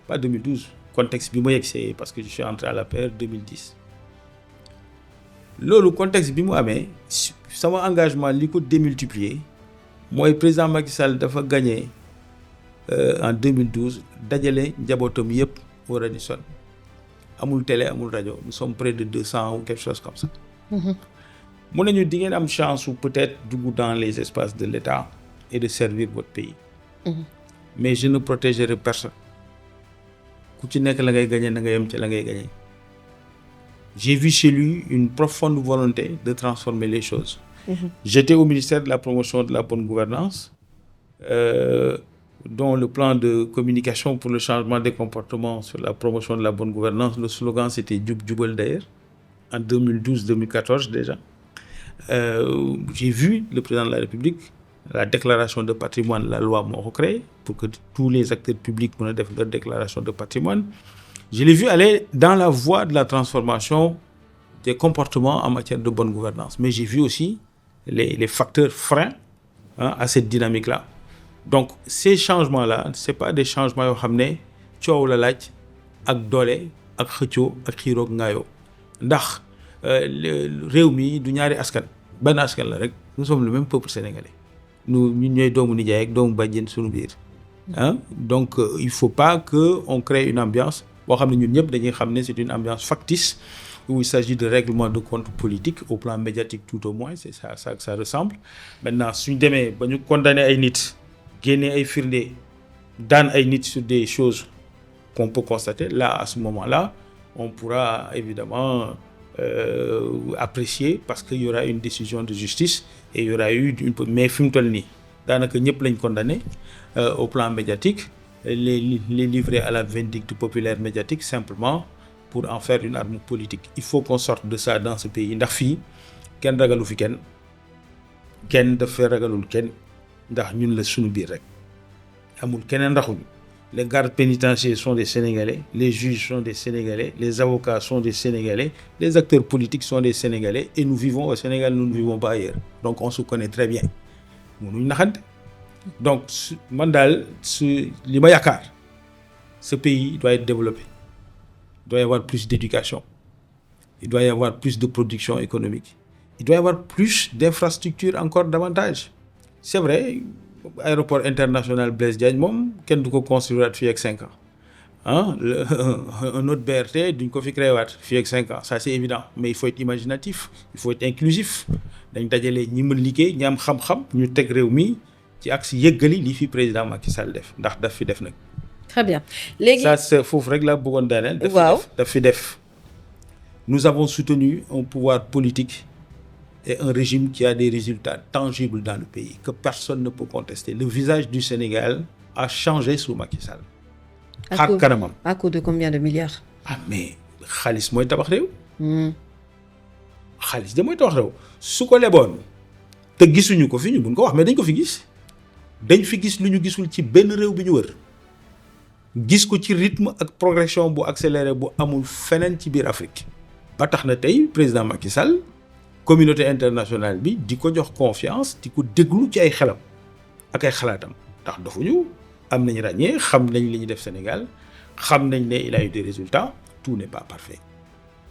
pas 2012 contexte bi ma yegsee parce que je suis entré à l'APR 2010 loolu contexte bi mu amee sama engagement li ko démultiplier mooy président Macky Sall dafa gagné en 2012 dajale njabootam yëpp au Radisson amul télé amul rajo nous sommes près de 200 ou quelque chose comme ça. mu ne ñu di ngeen am chance ou peut-être dugg dans les espaces de l'État et de servir votre pays. mais je ne protégerai personne ku ci nekk la ngay gagné na nga yem ci la ngay gagné. j'ai vu chez lui une profonde volonté de transformer les choses. J'étais au ministère de la promotion de la bonne gouvernance dont le plan de communication pour le changement des comportements sur la promotion de la bonne gouvernance, le slogan c'était Jub Jubal d'ailleurs, en 2012-2014 déjà. J'ai vu le président de la République, la déclaration de patrimoine, la loi moo ko créé pour que tous les acteurs publics mën a def leur déclaration de patrimoine. Je l'ai vu aller dans la voie de la transformation des comportements en matière de bonne gouvernance. Mais j'ai vu aussi les facteurs freins à cette dynamique-là. Donc ces changements-là c'est pas des changements yoo xam ne coow la laaj ak doole ak xëccoo ak xiiroog ngaayoo ndax réew mi du ñaari askan benn askan la rek nous sommes le même peuple sénégalais ñun ñooy doomu nijaay ak doomu bàjjen suñu biir donc il faut pas que on crée une ambiance boo xam ne ñun ñëpp dañuy xam ne c'est une ambiance factice où il s'agit de règlement de compte politique au plan médiatique tout au moins, c'est ça que ça ressemble. Maintenant suñ demee ba ñu condamné ay nit génnee ay firnde daan ay nit sur des choses qu'on peut constater, là à ce moment-là on pourra évidemment apprécier parce qu'il y aura une décision de justice et il y aura eu mais fi mu toll nii daanaka ñëpp lañ condamné au plan médiatique, les livrer à la vindicte populaire médiatique simplement pour en faire une arme politique. Il faut qu'on sorte de ça dans ce pays ndax fii kenn ragalu fi kenn dafay ragalul kenn ndax ñun la suñu biir rek amul keneen raxuñu. Les gardes pénitentiaires sont des Sénégalais, les juges sont des Sénégalais, les avocats sont des Sénégalais, les acteurs politiques sont des Sénégalais et nous vivons au Sénégal, nous ne vivons pas ailleurs. Donc on se connaît très bien. Mënuñ naxante. Donc man daal li ma yaakaar ce pays doit être développé. Il doit y avoir plus d'éducation. Il doit y avoir plus de production économique. Il doit y avoir plus d'infrastructures encore davantage. C'est vrai. Aéroport international Blaise Diagne moom kenn du ko construire fii ak 5 ans un autre BRT duñ ko fi créé waat fii ak 5 ans, ça c'est évident, mais il faut être imaginatif, il faut être inclusif. dañ dajale ñi mën liggéey ñi am xam-xam ñu teg réew mi ci axe yëggali li fi président Macky Sall def ndax daf fi def nag. Très bien léegi ça c'est foofu rek laa bëggoon daaneel. daf fi def nous avons soutenu un pouvoir politique et un régime qui a des résultats tangibles dans le pays, que personne ne peut contester. Le visage du Sénégal a changé sous Macky Sall. xar kanamam. À coût de combien de milliards? Ah mais xaalis mooy tabax réew. xaalis de mooy tabax réew su ko leboon te gisuñu ko fi ñu mun ko wax mais dañ ko fi gis. dañ fi gis lu ñu gisul ci benn réew bi ñu wër. gis ko ci rythme ak progression bu accéléré bu amul feneen ci biir Afrique. ba tax na tey président Macky Sall. Communauté internationale bi di ko jox confiance di ko déglu ci ay xelam ak ay xalaatam ndax dofuñu am nañ ràññee xam nañ li ñu def Sénégal xam nañ ne il a eu des résultats, tout n'est pas parfait.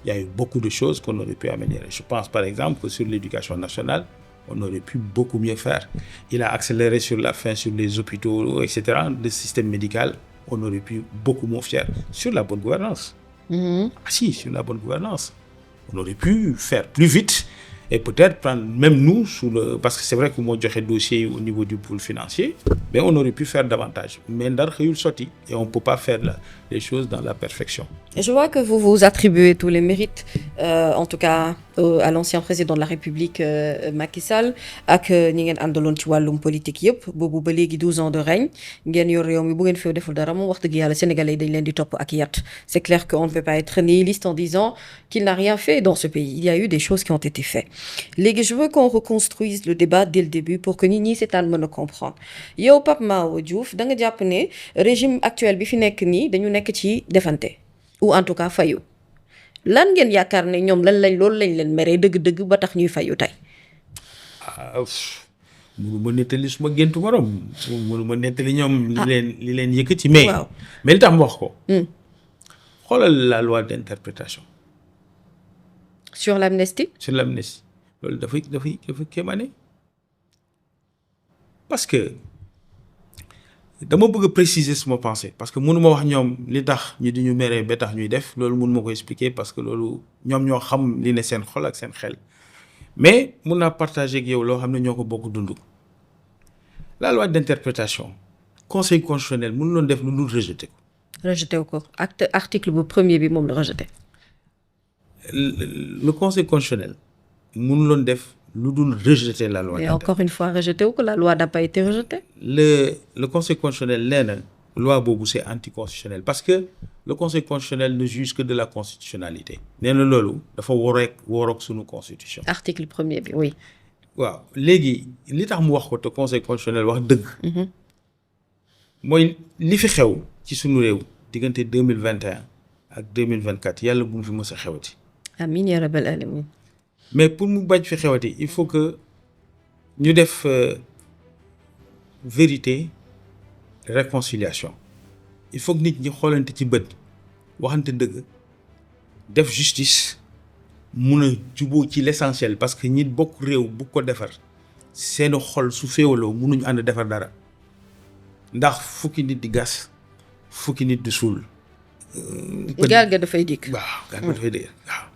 Il y a eu beaucoup de choses qu'on aurait pu améliorer. Je pense par exemple que sur l'éducation nationale on aurait pu beaucoup mieux faire. Il a accéléré sur la fin sur les hôpitaux etc. Le système médical on aurait pu beaucoup mieux faire sur la bonne gouvernance. Ah si, sur la bonne gouvernance on aurait pu faire plus vite et peut-être prendre même nous parce que c'est vrai que moo joxe dossier au niveau du pool financier, mais on aurait pu faire davantage. Mais ndar xëyul sotti et on peut pas faire les choses dans la perfection. Je vois que vous vous attribuez tous les mérites, en tout cas à l'ancien président de la République Macky Sall ak ñi ngeen àndaloon ci wàllum politique yëpp boobu ba léegi 12 ans de règne ngeen yor réew mi bu ngeen fi deful dara moom wax dëgg yàlla sénégalais yi dañ leen di topp ak yat. C'est clair qu'on ne peut pas être nihiliste en disant qu'il n'a rien fait dans ce pays. Il y a eu des choses qui ont été faites. Léegi je veux qu'on reconstruise le débat dès le début pour que nit ñi seetaan mën a comprendre. Yow Pape Mahawa Diouf da nga jàpp ne régime actuel bi fi nekk nii dañu nekk ci defante ou en tout cas fayu. Lan ngeen yaakaar ne ñoom loolu lañ leen meree dëgg-dëgg ba tax ñuy fayu tey. mënuma nettali suma géntu morom mënuma nettali ñoom li leen yëkkati mais li tax ma wax ko. xoolal la loi d'interprétation. Sur l'amnistie. loolu dafay kéemaane parce que dama bëgg a préciser suma pensée parce que mënuma wax ñoom li tax ñu di ñu meree ba tax ñuy def loolu mënuma ko expliquer parce que loolu ñoom ñoo xam li ne seen xol ak seen xel mais mun naa partager ak yow loo xam ne ñoo ko bokk dund. La loi d'interprétation conseil constitutionnel mënu loon def lu dul rejeté ko article bu premier bi moom la rejeté. Le conseil constitutionnel mënu loon def lu dul rejeter la loi. Et encore une fois rejeté wu ko la loi n'a pas été rejetée. Le conseil constitutionnel nee na loi boobu c'est anticonstitutionnel parce que le conseil constitutionnel ne juge que de la constitutionnalité. nee na loolu dafa waroog sunu constitution. Article premier bi oui. waaw léegi li tax mu wax ko te conseil constitutionnel wax dëgg. mooy li fi xew ci sunu réew diggante 2021 ak 2024 yàlla bu mu fi mës a xewati. amiin yaa rabbal aalamiin. mais pour mu bañ fi xewati il faut que ñu def vérité réconciliation il faut que nit ñi xoolante ci bët waxante dëgg def justice mun a juboo ci l'essentiel parce que ñi bokk réew bu ko defar seeni xol su féewaloo munuñu ànd defar dara ndax fukki nit di gas fukki nit di suul gaal ga dafay dikk. waaw gaal ga dafay dikk waaw.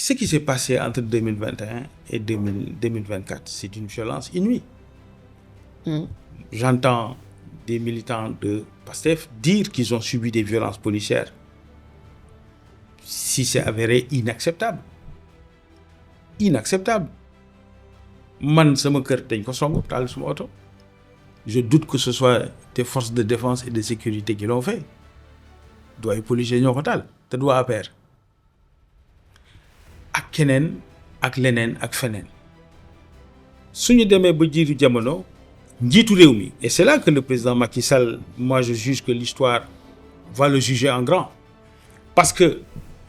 Ce qui s'est passé entre 2021 et 2024, c'est une violence inouïe. J'entends des militants de PASTEF dire qu'ils ont subi des violences policières. Si c'est avéré, inacceptable. Inacceptable. Man sama kër dañ ko song taal suma oto. Je doute que ce soit des forces de défense et de sécurité qui l'ont fait. Du ay policiers ñoo ko taal te du waa APR. ak keneen ak leneen ak feneen suñu demee ba jiitu jamono njiitu réew mi et c'est là que le président Macky Sall, moi je juge que l'histoire va le juger en grand parce que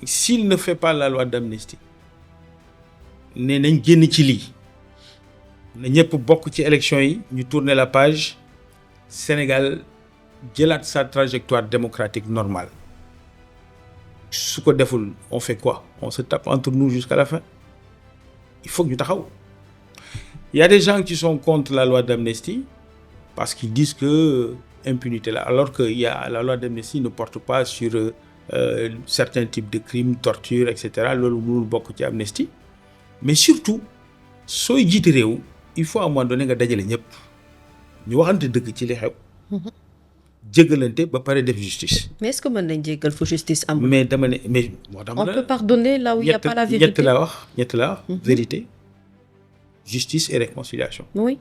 s'il ne fait pas la loi d'amnistie ne nañ génn ci lii na ñëpp bokk ci élection yi ñu tourner la page Sénégal jëlaat sa trajectoire démocratique normale su ko deful on fait quoi? On se tape entre nous jusqu'à la fin. Il faut que ñu taxaw. Il y a des gens qui sont contre la loi d'amnistie parce qu'ils disent que impunité là, alors que la loi d'amnistie ne porte pas sur certains types de crimes, torture, etc. loolu mënul bokk ci amnistie. Mais surtout sooy jiite réew il faut à un moment donné nga dajale ñëpp ñu waxante dëgg ci li xew. jéggalante ba pare def justice. Mais est-ce que mën nañ jéggal fu justice amul. mais dama ne mais moo tax. on peut pardonner là où il y a pas la vérité. ñett la wax vérité justice et réconciliation. oui.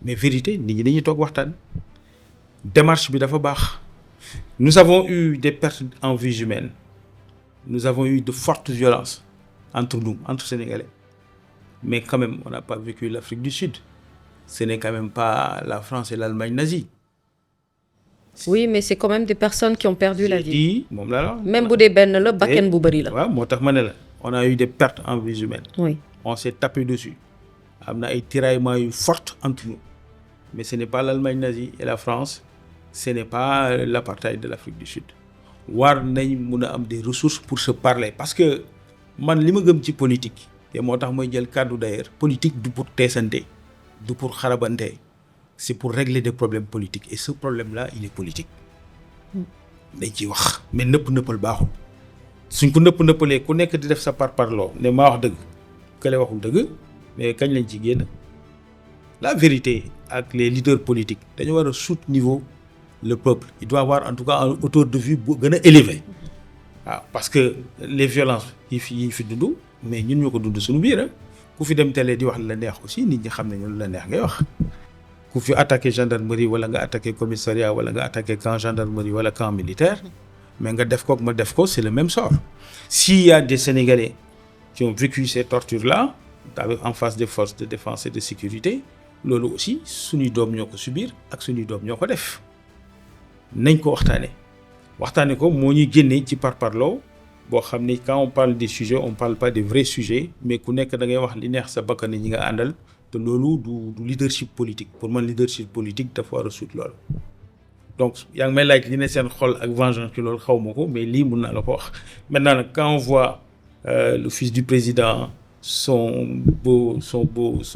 mais vérité nit ñi dañuy toog waxtaan. démarche bi dafa baax. nous avons eu des pertes en vies humaines. nous avons eu de fortes violences entre nous, entre Sénégalais. Mais quand même on n'a pas vécu l'Afrique du Sud. Ce n'est quand même pas la France et l'Allemagne nazie. Oui, mais c'est quand même des personnes qui ont perdu la vie. moom la même bu dee benn la bakken bu bëri la. waaw moo tax ma ne la on a eu des pertes en vies humaines. oui. On s'est tapé dessus. am na ay tiraillements yu fortes entre nous. Mais ce n'est pas l'Allemagne nazie et la France. Ce n'est pas l'apartheid de l'Afrique du Sud. war nañ mun a am des ressources pour se parler parce que man li ma gëm ci politique. te moo tax mooy jël kàddu d'ailleurs. politique du pour teesante. du pour xarabante. C'est pour régler des problèmes politiques et ce problème-là il est politique. dañ ciy wax mais nëppal baaxul. suñ ko nëppalee ku nekk di def sa parparloo ne maa wax dëgg kële waxul dëgg mais kañ lañ ci génn. la vérité ak les leaders politiques dañu war a sous niveau le peuple il doit avoir en tout cas un hauteur de vue bu gën a élevé. waaw parce que les violences yi fi dund mais ñun ñoo ko dund suñu biir ku fi dem télé di wax la neex aussi nit ñi xam ne ñun la neex ngay wax. ku fi attaqué gendarmerie wala nga attaqué commissariat wala nga attaqué camp gendarmerie wala camp militaire mais nga def ko ak ma def ko c'est le même sort. S'il y a des Sénégalais qui ont vécu ces tortures-là en face des forces de défense et de sécurité loolu aussi suñuy doom ñoo ko subir ak suñuy doom ñoo ko def nañ ko waxtaane ko moo ñuy génnee ci parparloo boo xam ne quand on parle des sujets on parle pas des vrais sujets mais ku nekk da ngay wax li neex sa bakkan ñi nga àndal. te loolu du leadership politique pour man leadership politique dafa war a sut loolu donc yaa ngi may laaj li ne seen xol ak vengeance ci loolu xaw ma ko mais lii mun naa la ko wax maintenant nag quand on voit le fils du président son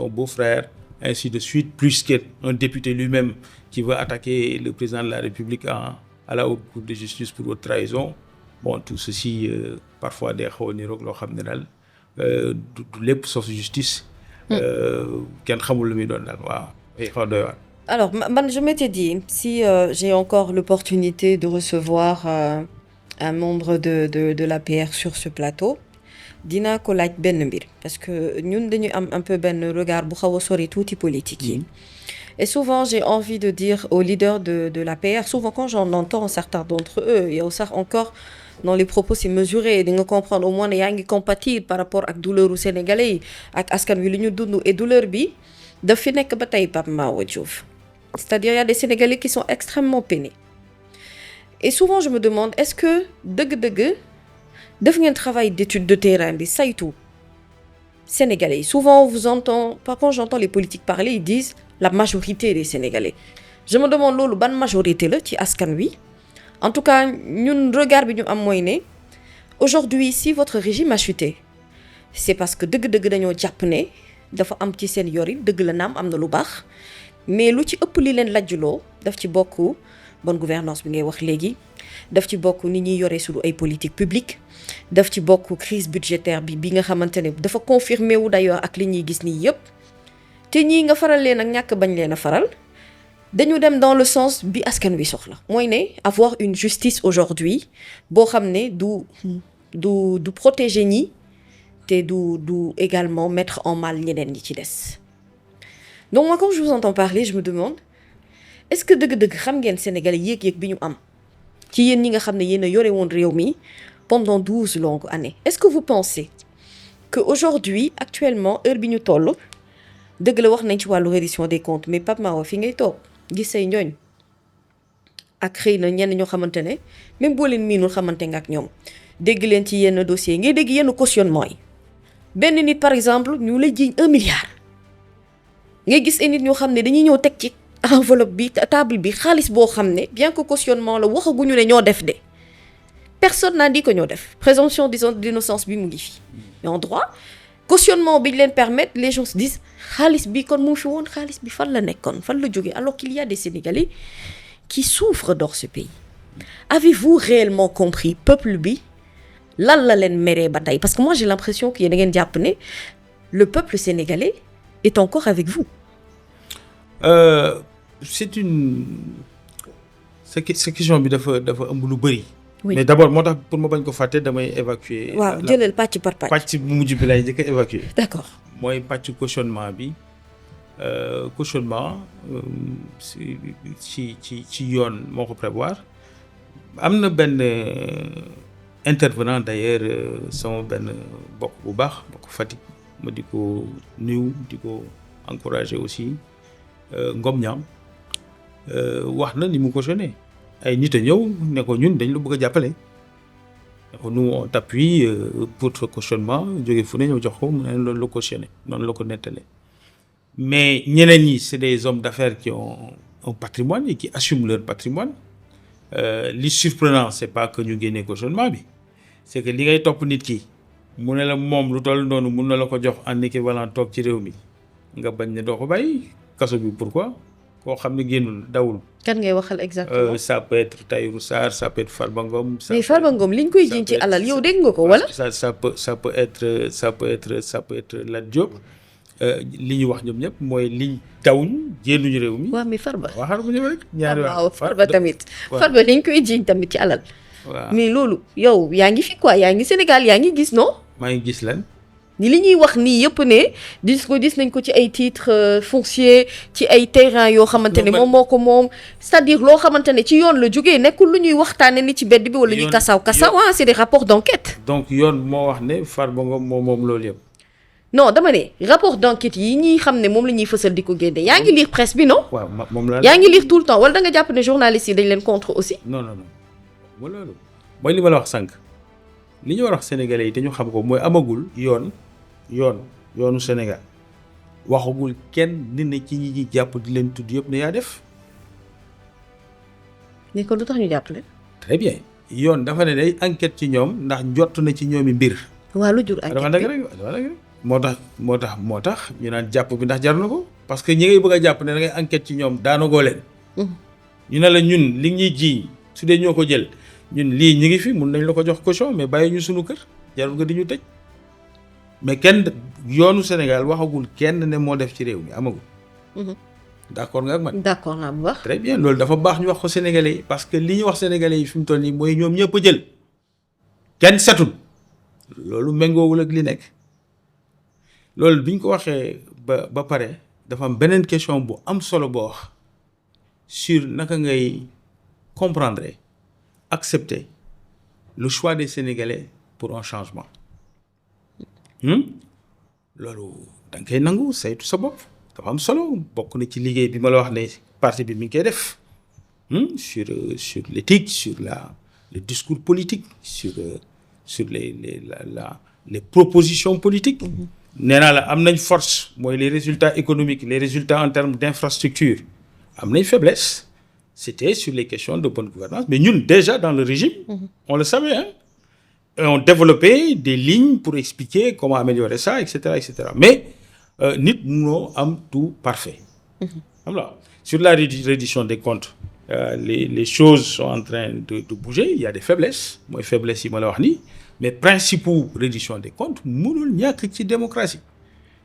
beau-frère ainsi de suite plus qu'un député lui-même qui veut attaquer le président de la République à la haute cour de justice pour haute trahison bon tout ceci parfois day xaw a niroog loo xam ne daal du lépp sauf justice. kenn xamul lu muy doon daal waaw xaw doy waar. Alors man je m'étais dit si j'ai encore l'opportunité de recevoir un membre de l'APR sur ce plateau dinaa ko laaj benn mbir parce que ñun dañuy am un peu benn regard bu xaw a sori tuuti politique yi. Et souvent j'ai envie de dire aux leaders de l'APR souvent quand j'en entends certains d'entre eux yow sax encore dans les propos c'est mesuré di nga comprendre au moins ne yaa ngi compatir par rapport ak douleuru sénégalais yi ak askan wi li ñu dund et douleur bi daf fi nekk ba tey Pape Mahawa Diouf c'est-à-dire il y a des Sénégalais qui sont extrêmement peinés et souvent je me demande est-ce que dëgg-dëgg def ngeen travail d'étude de terrain bi saytu Sénégalais yi souvent on vous entend par contre j'entends les politiques parler ils disent la majorité des Sénégalais je me demande loolu ban majorité la ci askan wi. En tout cas ñun regard bi ñu am mooy ne aujourd'hui si votre régime a chuté c'est parce que dëgg-dëgg dañoo jàpp ne dafa am ci seen yorin dëgg la naam am na lu baax mais lu ci ëpp li leen lajjuloo daf ci bokk bonne gouvernance bi ngay wax léegi daf ci bokk ni ñuy yore suñu ay politique publique daf ci bokk crise budgétaire bi nga xamante ne dafa confirmé wu d'ailleurs ak li ñuy gis nii yëpp te ñii nga faral leen ak ñàkk bañ leen a faral dañu dem dans le sens bi askan wi soxla mooy ne avoir une justice aujourd'hui boo xam ne du protéger ñi te du également mettre en mal ñeneen ñi ci des. Donc moi quand je vous entends parler je me demande est-ce que dëgg-dëgg xam ngeen Sénégalais yéeg-yéeg bi ñu am ci yéen ñi nga xam ne yéen a yore woon réew mi pendant 12 longues années est-ce que vous pensez que aujourd'hui actuellement heure bi ñu toll dëgg la wax nañ ci wàllu reddition des comptes mais Pape Mahawa fi ngay toog gis say ñooñ ak xëy na ñenn ñoo xamante ne même boo leen miinul xamante nga ak ñoom dégg leen ci yenn dossiers ngay dégg yenn cautionnement yi benn nit par exemple ñu lay jiiñ 1 milliard ngay gis ay nit ñoo xam ne dañuy ñëw teg ci enveloppe bi table bi xaalis boo xam ne bien que cautionnement la waxaguñu ne ñoo def de personne n'a dit que ñoo def présomption d'innocence bi mu ngi fi mais en droit cautionnement bi ñu leen permettre les gens se disent xaalis bi kon mu fi woon xaalis bi fan la nekkoon fan la jógee alors qu'il y a des Sénégalais qui souffrent dans ce pays avez-vous réellement compris peuple bi lan la leen meree ba tey parce que moi j'ai l'impression que yéen da ngeen jàpp ne le peuple sénégalais est encore avec vous. Sa question bi dafa ëmb lu bëri. oui mais d'abord moo tax pour ma bañ ko fàtte damay évacuer. waaw jëlal pàcc par pàcc. pàcc bu mujj bi lay njëkk a évacuer. d'accord mooy pàcc cautionnement bi cautionnement ci yoon moo ko prévoir am na benn intervenant d'ailleurs sama benn bokk bu baax bokk Fatick ma di ko nuyu di ko encourager aussi Ngom Ñaam wax na ni mu cautionné ay nit a ñëw ne ko ñun dañ la bëgg a jàppale ne ko nous on t'appuie pour ce cautionnement jóge fu ne ñëw jox ko mu ne loolu la cautionné noonu la ko nettalee mais ñeneen ñi c'est des hommes d'affaires qui ont un patrimoine et qui assument leur patrimoine li surprenant c'est pas que ñu génnee cautionnement bi c'est que li ngay topp nit ki mu ne la moom lu toll noonu mun na la ko jox en équivalent toog ci réew mi nga bañ ne doo ko bàyyi kaso bi pourquoi koo xam ne génnul dawul. kan ngay waxal exactement. Ça peut être Tahirou Sarr ça peut être Farba Ngom. mais Farba Ngom liñ koy jiñ ci alal yow dégg nga ko wala. ça peut être Lat Diop li ñu wax ñoom ñëpp mooy liñ tawuñ génnuñu réew mi. waaw mais Farba. waaw xaaral ma ñëw rek ñaari waaw Farba tamit. Farba liñ koy jiñ tamit ci alal. waaw mais loolu yow yaa ngi fi quoi yaa ngi Sénégal yaa ngi gis non. maa ngi gis lan. ni li ñuy wax nii yëpp ne gis nañ ko ci ay titres fonciers ci ay terrains yoo xamante ne moom moo ko moom c'est-à-dire loo xamante ne ci yoon la jógee nekkul lu ñuy waxtaane ni ci bedd bi wala ñuy kasaw c'est des rapports d'enquête. donc yoon moo wax ne Farba Ngom moom loolu yëpp. non dama ne rapport d'enquête yi ñuy xam ne moom la ñuy fësal di ko génne yaa ngi lire presse bi non. waaw moom la yaa ngi lire tout le temps wala da nga jàpp ne journalistes yi dañ leen contre aussi. non mooy loolu mooy li ma la wax sànq li ñu war a wax sénégalais yi te ñu xam ko mooy amagul yoonu Sénégal waxagul kenn nit ne ci ñi jàpp di leen tudd yëpp ne yaa def. ni ko lu tax ñu jàpp leen. très bien yoon dafa ne day enquête ci ñoom ndax jot na ci ñoomi mbir. waaw lu jur enquête dafa dëgg rek moo tax ñu naan jàpp bi ndax jar na ko parce que ñi ngay bëgg a jàpp ne da ngay enquête ci ñoom daanagoo leen. ñu ne la ñun li ñuy jiiñ su dee ñoo ko jël ñun lii ñi ngi fi mun nañ la ko jox caution mais bàyyi ñu sunu kër jarul nga di ñu tëj mais kenn yoonu Sénégal waxagul kenn ne moo def ci réew mi amagul. d'accord nga ak man. d'accord naa bu baax. très bien loolu dafa baax ñu wax ko sénégalais yi parce que li ñu wax sénégalais yi fi mu toll nii mooy ñoom ñëpp a jël kenn setul loolu méngoowul ak li nekk loolu bi ñu ko waxee ba pare dafa am beneen question bu am solo boo wax sur naka ngay comprendre accepter le choix des Sénégalais pour un changement loolu da nga koy nangu saytu sa bopp dafa am solo bokk na ci liggéey bi ma la wax ne parti bi mi ngi koy def sur l'éthique sur le discours politique sur les propositions politiques. nee naa la am nañ force mooy les résultats économiques les résultats en termes d'infrastructure am nañ faiblesse c'était sur les questions de bonne gouvernance mais ñun déjà dans le régime on le savait et on développait des lignes pour expliquer comment améliorer ça et cetera mais nit munoo am tout parfait xam nga sur la reddition des comptes les choses sont en train de bouger. Il y a des faiblesses mooy faiblesse yi ma la wax nii mais principaux reddition des comptes mënul ñàkk ci démocratie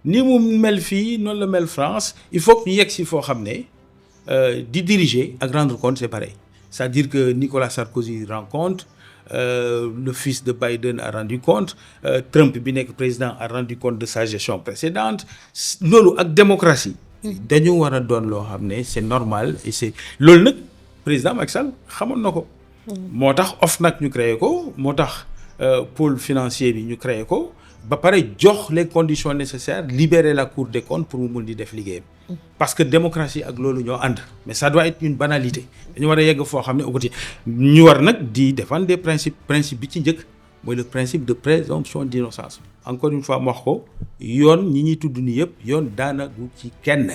ni mu mel fii noonu la mel France il faut que ñu yegg si foo xam ne di diriger ak rendre compte c'est pareil c'est-à-dire que Nicolas Sarkozy rend compte le fils de Biden a rendu compte Trump bi nekk président a rendu compte de sa gestion précédente loolu ak démocratie dañu war a doon loo xam ne c'est normal et c'est loolu nag président Macky Sall xamoon na ko moo tax OFNAC ñu créé ko moo tax pôle financier bi ñu créé ko ba pare jox les conditions nécessaires libérer la Cour des comptes pour mu mun di def liggéeyam parce que démocratie ak loolu ñoo ànd mais ça doit être une banalité dañu war a yegg foo xam ne au côté ñu war nag di défendre des principe bi ci njëkk mooy le principe de présomption d'innocence encore une fois ma wax ko yoon ñi ñuy tudd ni yëpp yoon daanagu ci kenn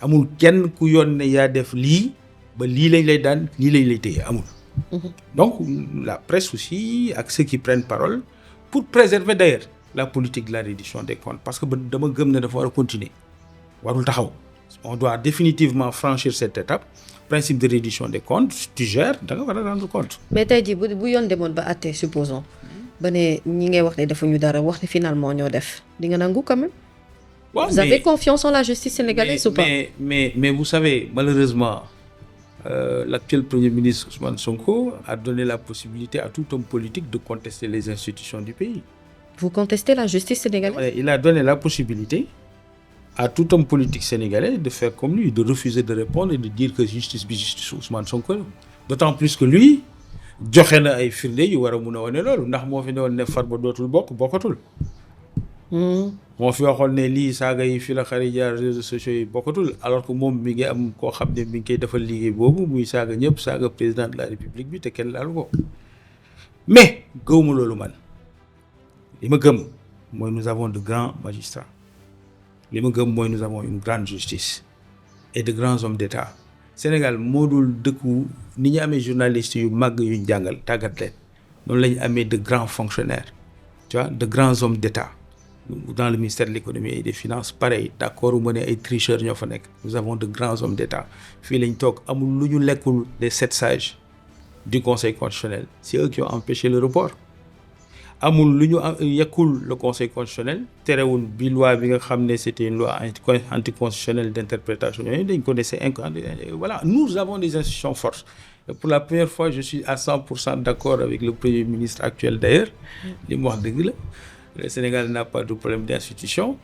amul kenn ku yoon ne yaa def lii ba lii lañ lay daan lii lañ lay téye amul donc la presse aussi ak ceux qui prennent parole pour préserver d'ailleurs la politique de la reddition des comptes parce que dama gëm ne dafa war a continuer warul taxaw on doit définitivement franchir cette étape principe de reddition des comptes tu gères da nga war a rendre compte. mais tey jii bu yoon demoon ba àtte supposons ba ne ñi ngay wax ne defuñu dara wax ne finalement ñoo def di nga nangu quand même. Ouais, vous avez confiance en la justice sénégalaise ou pas? Mais vous savez malheureusement l'actuel Premier ministre Ousmane Sonko a donné la possibilité à tout homme politique de contester les institutions du pays. Vous contestez la justice sénégalaise? Il a donné la possibilité à tout homme politique sénégalais de faire comme lui, de refuser de répondre et de dire que justice bi justice Ousmane Sonko la. D'autant plus que lui joxe na ay firnde yu war a mun a wane loolu ndax moo fi ne woon ne Farba dootul bokkatul. moo fi waxoon ne lii saaga yi fi la xari jaar réseaux sociaux yi bokkatul alors que moom mi ngi am koo xam ne mi ngi koy defal liggéey boobu muy saaga ñëpp saaga président de la république bi te kenn laalu ko mais gëwuma loolu man li ma gëm mooy nous avons de grands magistrats li ma gëm mooy nous avons une grande justice et de grands hommes d'État Sénégal moo dul dëkku ni ñu amee journalistes yu màgg yuñ jàngal tàggat leen noonu la ñu amee de grands fonctionnaires tu vois de grands hommes d'État dans le ministère de l'économie et des finances pareil d'accord mu ne ay tricheurs ñoo fa nekk nous avons de grands hommes d'État fii lañ toog amul lu ñu lekkul les 7 sages du conseil constitutionnel c'est eux qui ont empêché le report amul lu ñu yekkul le conseil constitutionnel terewul bi loi bi nga xam ne c'était une loi anticonstitutionnelle d'interprétation yooyu dañ ko laisser voilà nous avons des institutions fortes et pour la première fois je suis à 100% d'accord avec le premier ministre actuel d'ailleurs li mu wax dëgg la le Sénégal n'a pas de problème d'institution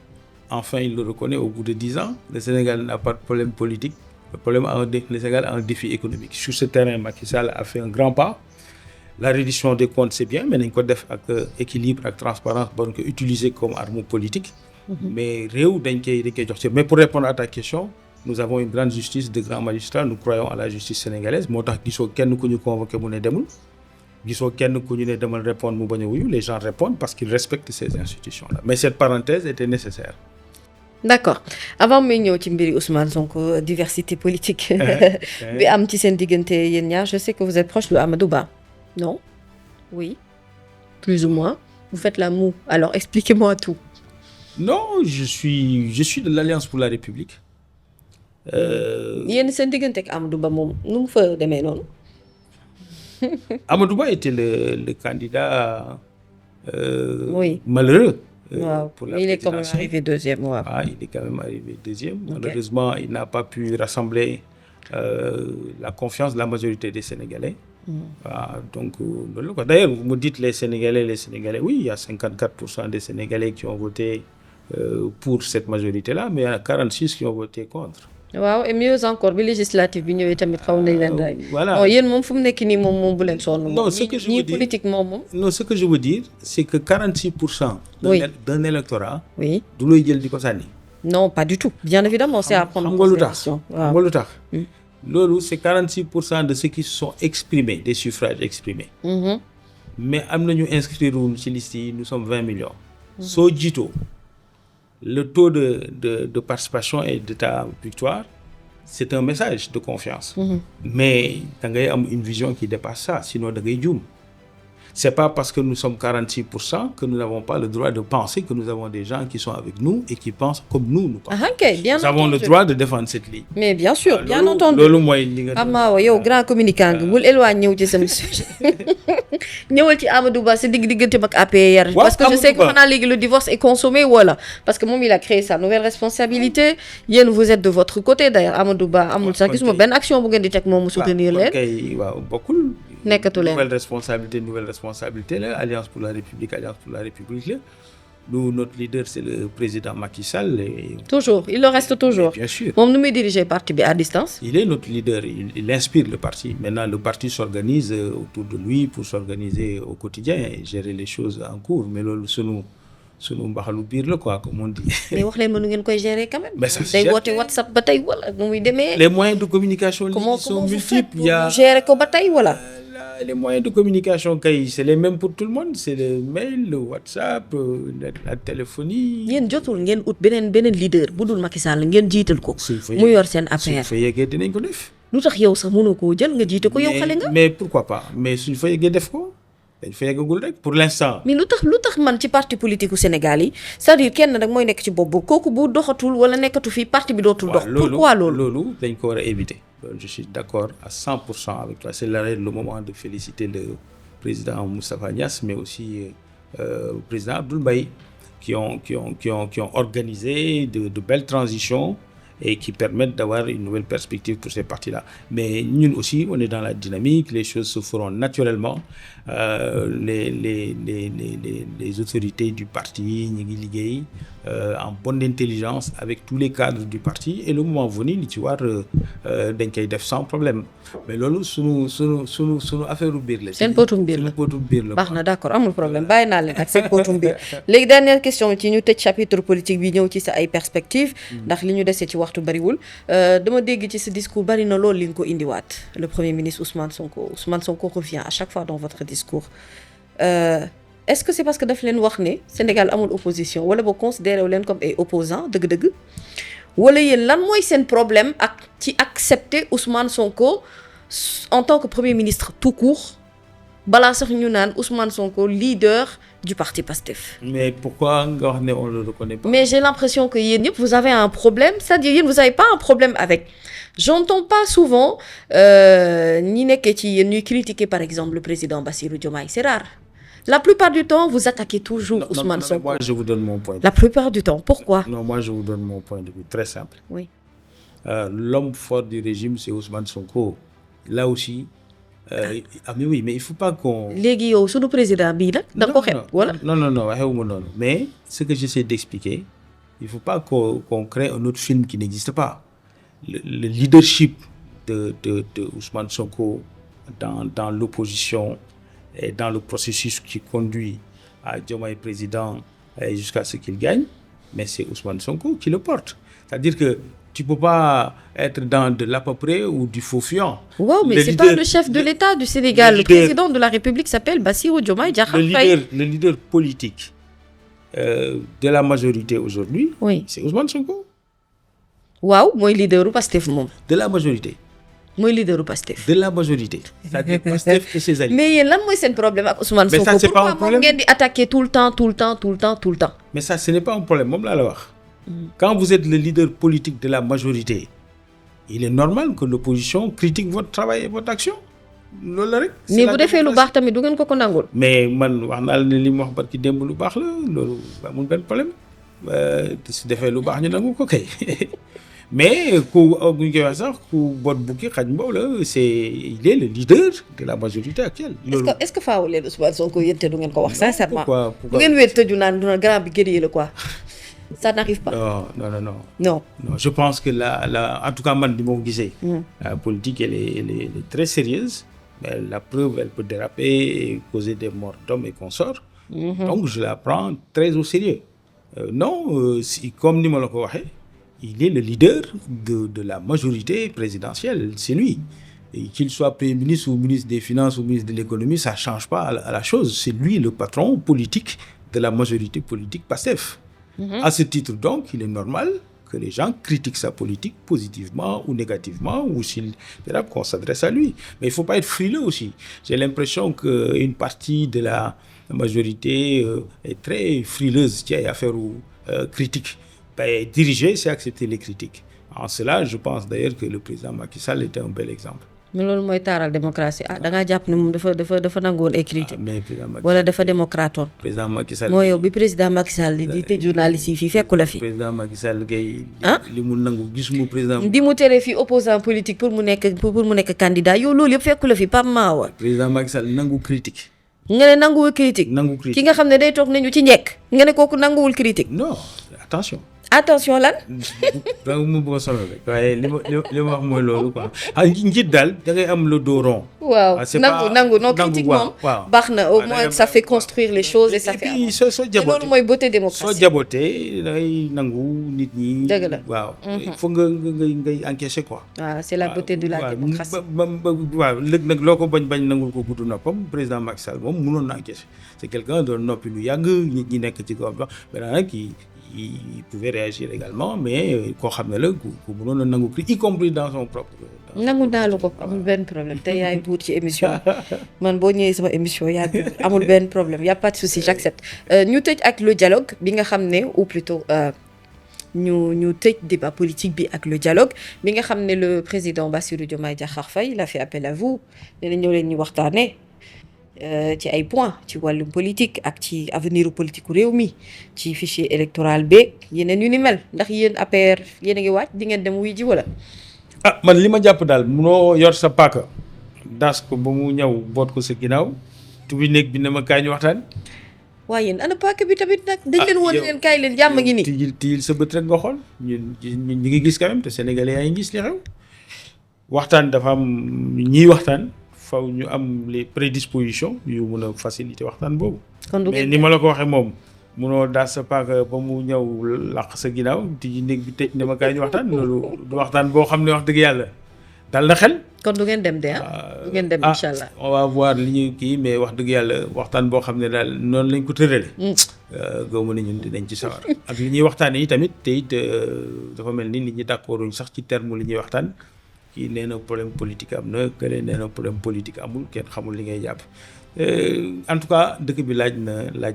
enfin il le reconnaît au bout de 10 ans le Sénégal n'a pas de problème politique le Sénégal a un défi économique sur ce terrain Macky Sall a fait un grand pas la reddition des comptes c'est bien mais nañ ko def ak équilibre ak transparence ba ko utiliser comme arme politique mais réew dañ koy jox ci mais pour répondre à ta question nous avons une grande justice de grands magistrats nous croyons à la justice sénégalaise moo tax gisoo kenn ku ñu convoqué mu ne demul gisoo kenn ku ñu ne demal répondre mu bañ a wuyu les gens répondent parce qu'ils respectent ces institutions-là mais cette parenthèse était nécessaire. D'accord avant may ñëw ci mbiri Ousmane Sonko diversité politique bi am ci seen diggante yéen ñaar je sais que vous êtes proche de Amadou Ba non? Oui plus ou moins vous faites la moue alors expliquez-moi tout. Non je suis de l'Alliance pour la République. yéen seen diggante ak Amadou Ba moom nu mu fa demee noonu. Amadou Ba était le candidat oui. malheureux pour la il est quand même arrivé deuxième waaw. Ah, il est quand même arrivé deuxième. Okay. Malheureusement, il n'a pas pu rassembler la confiance de la majorité des Sénégalais. Ah, donc d'ailleurs, vous me dites les Sénégalais, oui, il y a 54% des Sénégalais qui ont voté pour cette majorité-là, mais il y en a 46 qui ont voté contre. waaw et mieux encore bi législative bi ñëwee tamit xaw nañ leen rek. Voilà bon yéen moom fu mu nekk nii moom bu leen sonn. non ce que je veux dire politique moom. non ce que je veux dire c'est que 46%. oui d'un électorat. oui du looy jël di ko sànni. non pas du tout bien évidemment c'est à prendre en considération. xam nga lu tax loolu c'est 46% de ceux qui se sont exprimés des suffrages exprimés. mais am nañu inscrire wul ci liste yi nous sommes 20 millions. soo jiitoo le taux de participation et de ta victoire c'est un message de confiance. Mais da ngay am une vision qui dépasse ça sinon da ngay juum C'est pas parce que nous sommes 46% que nous n'avons pas le droit de penser que nous avons des gens qui sont avec nous et qui pensent comme nous pensons. Ah, ok, bien Nous avons le droit de défendre cette ligne. mais bien sûr, bien loolu- entendu. loolu mooy li nga. Ama yow grand communicant nga bul éloigné ñëw ci sama sujet ñëwal ci Amadou Ba sa diggante ak APR. Waaw, parce que je sais que Amadou Ba. xanaa léegi le divorce est consommé wala parce que moom il a créé sa nouvelle responsabilité yéen vous êtes de votre côté d'ailleurs Amadou Ba amul sax kon gisuma kay- benn action bu ngeen di teg moom mu soutenir kon leen. kay waaw bokkul. Nekkatu leen. nouvelle responsabilité la Alliance pour la République la. Nous, notre leader, c'est le président Macky Sall. Et, toujours il le reste toujours. bien sûr. moom nu muy diriger parti bi à distance. Il est notre leader, il inspire le parti. Maintenant, le parti s'organise autour de lui pour s'organiser au quotidien et gérer les choses en cours. Mais loolu sunu mbaxalu biir la quoi, comme on dit. mais wax leen ma nu ngeen koy gérer quand même. Mais ça se day gère. woote WhatsApp ba tey wala nu muy demee. Les moyens de communication comment sont vous faites multiples. pour gérer ko ba tey wala. Les moyens de communication, c'est les mêmes pour tout le monde. C'est le mail, le WhatsApp, la téléphonie. yéen jotul ngeen ut beneen leader bu dul Macky Sall ngeen jiital ko. Suñ fa mu yor seen suñ affaire. fa yeggee dinañ ko def. lu tax yow sax mënoo koo jël nga jiite ko yow xale nga. mais pourquoi pas mais suñ fa yeggee def ko dañ fa yeggagul rek pour l'instant. mais lu tax man ci parti politique u Sénégal yi c'est-à-dire kenn nag mooy nekk ci bopp boobu kooku bu doxatul wala nekkatu fii parti bi dootul dox. pourquoi loolu loolu dañ ko war a éviter. loolu je suis d'accord à 100% avec toi. C'est le moment de féliciter le président Moustapha Niasse mais aussi le président Abdoul Mbaye qui ont organisé de belles transitions et qui permettent d'avoir une nouvelle perspective pour ces partis-là. Mais nous aussi, on est dans la dynamique, les choses se feront naturellement. Les autorités du parti, ñi ngi liggéey en bonne intelligence avec tous les cadres du parti et le moment venu li ci war dañ koy def sans problème. Mais loolu sunu affaire u biir la. seen potum biir la sunu potum biir la. baax na d'accord amul problème bàyyi naa leen ak seen potum biir léegi dernière question ci ñu tëj chapitre politique bi ñëw ci sa ay perspectives ndax li ñu desee ci waxtu bariwul dama dégg ci sa discours bari na loolu li nga ko indiwaat le premier ministre Ousmane Sonko revient à chaque fois dans votre discours est-ce que c'est parce que daf leen wax ne Sénégal amul opposition wala boo considéré wu leen comme ay opposants dëgg-dëgg wala yéen lan mooy seen problème ak ci accepter Ousmane Sonko en tant que premier ministre tout court balaa sax ñu naan Ousmane Sonko leader du parti PASTEF. Mais pourquoi nga wax ne on le reconnaît pas? Mais j'ai l'impression que yéen ñëpp vous avez un problème c'est-à-dire yéen vous avez pas un problème avec. J'entends pas souvent ñi nekkee ci yéen ñuy critiquer par exemple le président Bassirou Diomaye c'est rare. La plupart du temps vous attaquez toujours Ousmane Sonko. Moi je vous donne mon point. La plupart du temps pourquoi? Non, moi je vous donne mon point de vue très simple. Oui. L'homme fort du régime c'est Ousmane Sonko. Là aussi mais oui mais il faut pas qu'on. léegi yow sunu président bii nag. da nga ko xeeb wala. non waxewuma noonu mais ce que j'essaie d'expliquer il faut pas qu'on crée un autre film qui n'existe pas. Le leadership de Ousmane Sonko dans l'opposition et dans le processus qui conduit à Diomaye président jusqu'à ce qu'il gagne, mais c'est Ousmane Sonko qui le porte. C'est-à-dire que tu peux pas être dans de l'à peu près ou du faux-fuyant. Wow, mais c'est pas le chef de l'État du Sénégal. Le président de la République s'appelle Bassirou Diomaye Diakhar Faye. Le leader politique de la majorité aujourd'hui, oui. C'est Ousmane Sonko. Waaw, mooy leaderu Pastef moom. De la majorité. Mooy leaderu Pastef. De la majorité. C'est-à-dire Pastef et ses alliés. Mais yéen lan mooy seen problème ak Ousmane Sonko? Mais ça c'est pas un problème. Pourquoi moom ngeen di attaquer tout le temps? Mais ça ce n'est pas un problème moom laa la wax. Quand vous êtes le leader politique de la majorité, il est normal que l'opposition critique votre travail et votre action. loolu la rek. mais bu defee lu baax tamit du ngeen ko nangul. mais man wax naa la ne li mu wax barki démb lu baax la loolu amul benn problème su defee lu baax ñu nangu ko kay mais ku ñu koy wax sax ku boot bukki xaj mbow la il est le leader de la majorité actuelle. loolu est-ce que faawu leen Ousmane Sonko yéen te du ngeen ko wax sincèrement. pourquoi du ngeen wéet tëju naan du grand bi guerrier la quoi. Ça n'arrive pas. Non, je pense que en tout cas man di moo gisee. La politique elle est très sérieuse. La preuve elle peut déraper et causer des morts d'hommes et consorts. Donc je la prends très au sérieux. Comme ni ma la ko waxee, il est le leader de la majorité présidentielle, c'est lui. Et qu'il soit Premier ministre ou ministre des Finances ou ministre de l'économie, ça change pas à la chose. C'est lui le patron politique de la majorité politique PASTEF. À ce titre donc, il est normal que les gens critiquent sa politique positivement ou négativement, ou s'il dérape, qu'on s'adresse à lui. Mais il ne faut pas être frileux aussi. J'ai l'impression qu'une partie de la majorité est très frileuse ci ay affaire critiques. Diriger, c'est accepter les critiques. En cela, je pense d'ailleurs que le président Macky Sall était un bel exemple. mais loolu mooy taaral démocratie da ngaa jàpp ne moom dafa nangoon ay critiques mais président Macky wala dafa démocratoon. président Macky Sall mooy yow bi président Macky Sall di tëj journaliste yi fii fekku la fi. président Macky Sall kay ah li mu nangu gisuma président. di mu tere fii opposant politique pour mu nekk candidat yow loolu yëpp fekku la fi Pape Mahawa. président Macky Sall nangu critique. nga ne nanguwul critique. nangu critique ki nga xam ne day toog nañu ci njekk nga ne kooku nanguwul critique. non attention. attention lan. donc mu bëgg a solo rek waaye li ma wax mooy loolu quoi njiit daal da ngay am le dos rond. waaw nangu non critique moom. waaw baax na au moins ça fait construire les choses et ça fait. et puis soo te loolu mooy beauté démocratie. soo jabootee da ngay nangu nit ñi. dëgg la waaw. il faut ngay encaisser quoi. waaw c'est la beauté de la démocratie. waaw léegi nag loo ko bañ nangul ko gudd noppam président Macky Sall moom mënoon na encaisser c'est quelqu'un doon noppi lu yàgg nit ñi nekk ci kawam maintenant nag il pouvait réagir également mais koo xam ne la ku mënoon a nangu y compris dans son propre. nangu naa la ko amul benn problème te yaay buur ci émission man boo ñëwee sama émission yaa buur amul benn problème y a pas de souci j'accepte ñu tëj ak le dialogue bi nga xam ne ou plutôt ñu tëj débat politique bi ak le dialogue bi nga xam ne le président Bassirou Diomaye Diakhar Faye il a fait appel à vous nee na ñëw leen ñu waxtaanee. ci ay points ci wàllum politique ak ci avenir politique réew mi ci fichier électoral beeg yeneen yu ni mel ndax yéen APR yéen a ngi waaj di ngeen dem wuy ji wala. man li ma jàpp daal munoo yor sa paaka daas ko ba mu ñëw boot ko sa ginnaaw tubi néeg bi ne ma kaay ñu waxtaan. waaye yéen ana paaka bi tamit nag. dañ leen woon leen kaay leen jàmm ngi nii. tiyil sa bët rek nga xool ñun ñu ngi gis quand même te Sénégalais yaa ngi gis li xew waxtaan dafa am ñiy waxtaan. faw ñu am les prédispositions yu mun a faciliter waxtaan boobu. mais ni ma la ko waxee moom munoo daas sa paaka ba mu ñëw làq sa ginnaaw di néeg bi tëj ne ma kaay ñu waxtaan loolu du waxtaan boo xam ne wax dëgg yàlla dal na xel. kon du ngeen dem de du ngeen dem incha allah. on va voir li ñu kii mais wax dëgg yàlla waxtaan boo xam ne daal noonu lañ ko tërale. gëw ma ne ñun dinañ ci sawar ak li ñuy waxtaanee yi tamit te it dafa mel ni nit ñi d'accorduñ sax ci terme li ñuy waxtaan. kii nee na problème politique am na kële nee na problème politique amul kenn xamul li ngay jàpp en tout cas dëkk bi laaj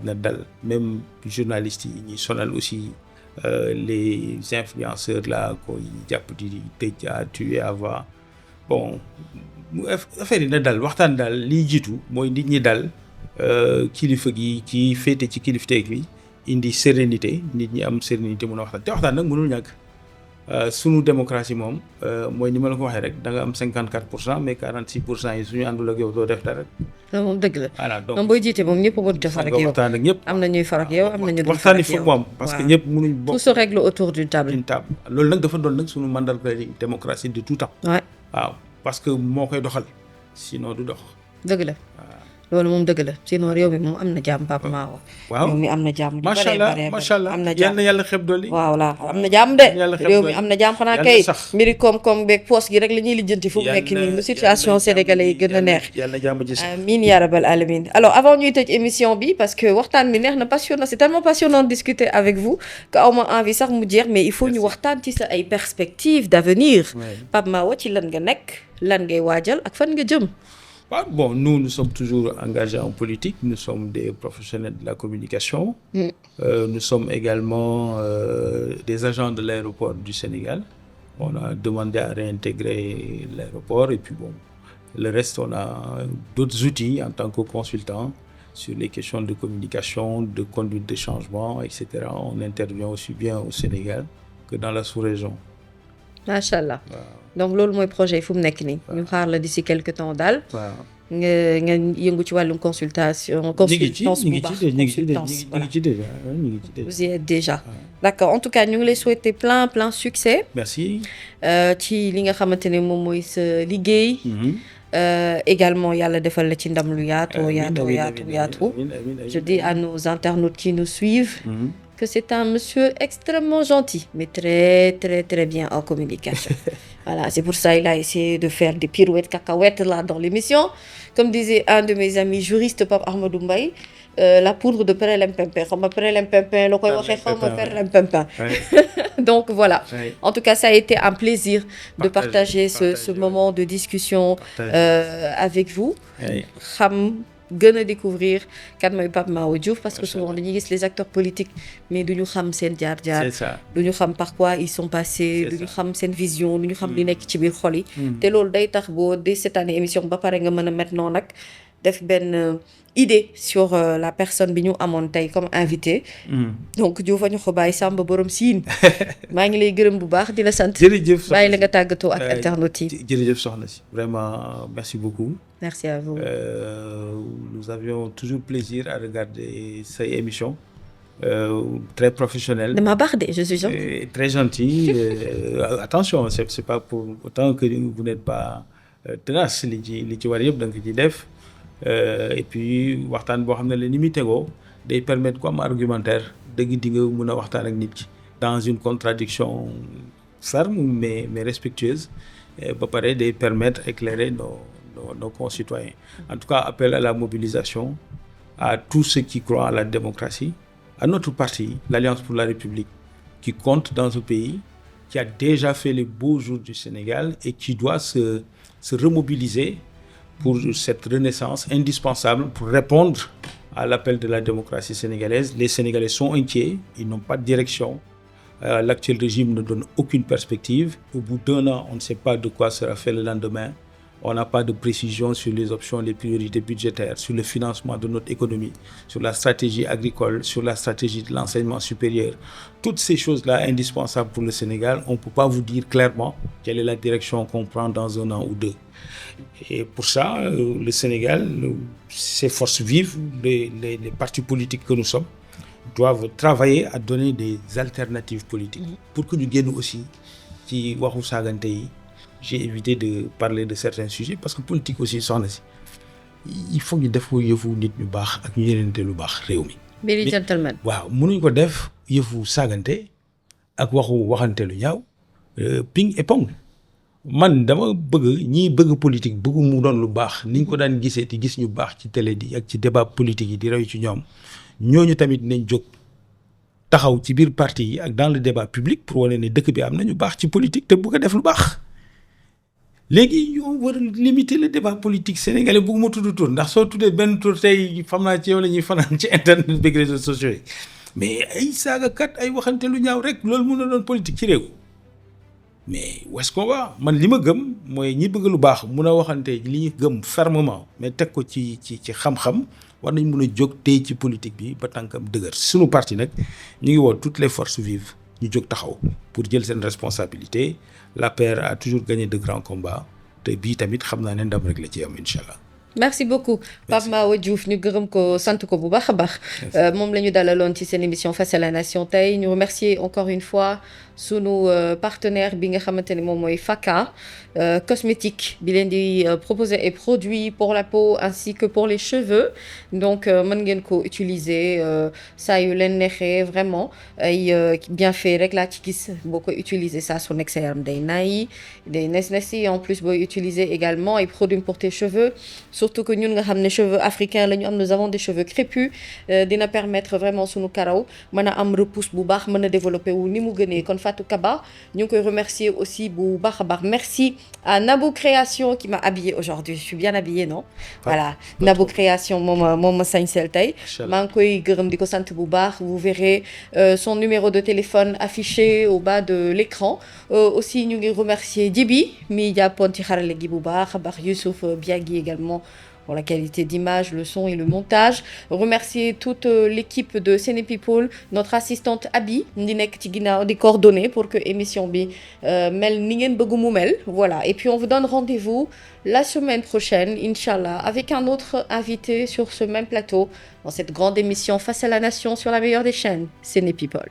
na dal même journalistes yi ñuy sonal aussi les influenceurs là koy jàpp di tëj à tuer à voir bon affaire yi na dal waxtaan daal liy jiitu mooy nit ñi dal kilifa gi ci féete ci kilifteeg bi indi sérénité nit ñi am sérénité mën a waxtaan te waxtaan nag mënul ñàkk. sunu démocratie moom mooy ni ma la ko waxee rek da nga am 54% mais 46% yi suñu àndul ak yow doo def dara. loolu moom dëgg la. voilà donc moom booy jiite moom ñëpp mën a far ak yow waxtaan ak ñëpp. am na ñuy far ak yow am na ñu dul waxtaan far ak yi foog yow mu am parce que ñëpp mënuñ bokk. tout se règle autour d'une table. loolu nag dafa doon nag sunu mandarga démocratie de tout temps. waaw parce que moo koy doxal sinon du dox. dëgg la. loolu moom dëgg la sinon réew mi moom am na jàmm Pape Mahawa. waaw réew mi am na jàmm. macha allah am na jàmm yàlla xeb dolli. waaw am na jàmm de. réew mi am na jàmm xanaa kay. mbiri koom-koom beeg poos gi rek la ñuy lijjanti fu mu nekk nii lu situation sénégalais yi gën a neex. yàlla jàmm ji sax amiin yaa rabal alamin alors avant ñuy tëj émission bi parce que waxtaan bi neex na passionnant c'est tellement passionnant de discuter avec vous que aw ma envie sax mu jeex mais il faut ñu waxtaan ci sa ay perspectives d'avenir. Pape Mahawa ci lan nga nekk lan ngay waajal ak fan nga jëm. Bon, nous sommes toujours engagés en politique. Nous sommes des professionnels de la communication. Nous sommes également des agents de l'aéroport du Sénégal. On a demandé à réintégrer l'aéroport et puis bon, le reste, on a d'autres outils en tant que consultant sur les questions de communication, de conduite de changement, etc. On intervient aussi bien au Sénégal que dans la sous-région. macha allah donc loolu mooy projet yi fu mu nekk nii. ñu xaar la d'ici quelque temps daal. nga yëngu ci wàllum consultation. consultance bu baax vous y êtes déjà. d'accord en tout cas ñu ngi lay souhaiter plein succès. merci. ci li nga xamante ne moom mooy sa liggéey. Également yàlla defal la ci ndam lu yaatu. je dis à nos internautes qui nous suivent. que c'est un monsieur extrêmement gentil, mais très, très, très bien en communication. Voilà, c'est pour ça qu'il a essayé de faire des pirouettes cacahuètes là dans l'émission. Comme disait un de mes amis juristes, Pape Ahmadou Mbaye, la poudre de perlimpinpin. Xaw ma perlimpinpin la koy waxee xaw ma perlimpinpin. Donc voilà. Oui. En tout cas, ça a été un plaisir de partager ce partager, moment de discussion avec vous. Oui. Xam gën a découvrir kan mooy Pape Mahawa Diouf parce que Macha souvent dañuy gis les acteurs politiques mais duñu xam seen jaar-jaar. C'est ça. duñu xam par quoi ils sont passés. C'est duñu ça. xam seen vision duñu xam li nekk ci biir xol yi. te loolu day tax boo dee cette année émission ba pare nga mën a mettre noonu nag def benn idée sur la personne bi ñu amoon tey comme invité. donc Diouf a ñu ko bàyyi Samba borom siin maa ngi lay gërëm bu baax di la sant. jërëjëf soxna bàyyi la nga tàggatoo ak internautes yi. jërëjëf soxna si vraiment merci beaucoup. Merci à vous. Nous avions toujours plaisir à regarder ces émissions. Très professionnelles. dama baax de je suis gentil. Très gentil. Attention, c'est pas pour autant que vous n'êtes pas tenace li ci war yëpp da nga ko ci def. Et puis waxtaan boo xam ne la ni muy tegoo day permettre comme argumentaire dëgg di nga mën a waxtaan ak nit ki dans une contradiction ferme mais respectueuse ba pare day permettre éclairer nos concitoyens. En tout cas, appel à la mobilisation à tous ceux qui croient à la démocratie, à notre parti, l'Alliance pour la République, qui compte dans ce pays, qui a déjà fait les beaux jours du Sénégal et qui doit se remobiliser pour cette renaissance indispensable pour répondre à l'appel de la démocratie sénégalaise. Les Sénégalais sont inquiets, ils n'ont pas de direction. L'actuel régime ne donne aucune perspective. Au bout d'un an, on ne sait pas de quoi sera fait le lendemain. On n'a pas de précision sur les options, les priorités budgétaires, sur le financement de notre économie, sur la stratégie agricole, sur la stratégie de l'enseignement supérieur. Toutes ces choses-là indispensables pour le Sénégal, on ne peut pas vous dire clairement quelle est la direction qu'on prend dans un an ou deux. Et pour ça, le Sénégal, ses forces vives, les partis politiques que nous sommes, doivent travailler à donner des alternatives politiques pour que nous gagnons aussi ci waxu saagante yi. J'ai évité de parler de certains sujets parce que politique aussi soxna si il faut ñu def ko yëfu nit ñu baax ak ñu yenente lu baax réew mi. Mbiri gentleman. waaw mënuñ ko def yëfu saagante ak waxante lu ñaaw ping et pong. Man dama bëgg ñiy bëgg politique bëgg mu doon lu baax niñ ko daan gisee te gis ñu baax ci télé di ak ci débat politique yi di rew ci ñoom ñooñu tamit nañ jóg taxaw ci biir parti yi ak dans le débat public pour wane ne dëkk bi am na ñu baax ci politique te bëgg a def lu baax. léegi ñoo war a limiter le débat politique sénégalais bëgguma tudd tur ndax soo tuddee benn tur tey xam naa ci yow la ñuy fanaan ci internet bi réseaux sociaux yi mais ay saagakat ay waxante lu ñaaw rek loolu mën na doon politique ci réew mais où est-ce qu'on va man li ma gëm mooy ñi bëgg lu baax mun a waxante li ñu gëm fermement mais teg ko ci xam-xam war nañ mun a jóg tey ci politique bi ba tànkam dëgër suñu parti nag ñu ngi woon toutes les forces vives ñu jóg taxaw pour jël seen responsabilité. L'APR a toujours gagné de grands combats te bii tamit xam naa ne ndam rek la ci am incha allah. Merci beaucoup Pape Mahawa Diouf ñu gërëm ko sant ko bu baax a baax. moom la ñu dalaloon ci seen émission Face à la Nation tey ñu remercier encore une fois sunu partenaire bi nga xamante ne moom mooy Faka cosmétique bi leen di proposer ay produits pour la peau ainsi que pour les cheveux donc mën ngeen ko utiliser saa yu leen neexee vraiment ay bienfait rek laa ci gis boo ko utiliser saa su nekk sa yaram day nay day nes yi en plus booy utiliser également ay produits pour tes cheveux surtout que ñun nga xam ne cheveux africains la ñu am nous avons des cheveux crépus dina permettre vraiment sunu karaw mën a am repousse bu baax mën a développer wu ni mu gënee kon Fatou Kaba ñu ngi koy remercier aussi bu baax a baax merci à Nabou Création qui m'a habillée aujourd'hui je suis bien habillée non voilà Nabou Création moom ma sañsel tey maa ngi koy gërëm di ko sant bu baax vous verrez son numéro de téléphone affiché au bas de l'écran aussi ñu ngi remercier Djibi mi jàppoon ci xarale gi bu baax a baax Youssouf Biagui également pour la qualité d'image, le son et le montage. Remercier toute l'équipe de Séné People, notre assistante Abi, di nekk ci ginnaaw di coordonner pour que émission bi mel ni ngeen bëgg mu mel. Voilà. Et puis on vous donne rendez-vous la semaine prochaine, Inch'Allah, avec un autre invité sur ce même plateau dans cette grande émission Face à la Nation sur la meilleure des chaînes, Séné People.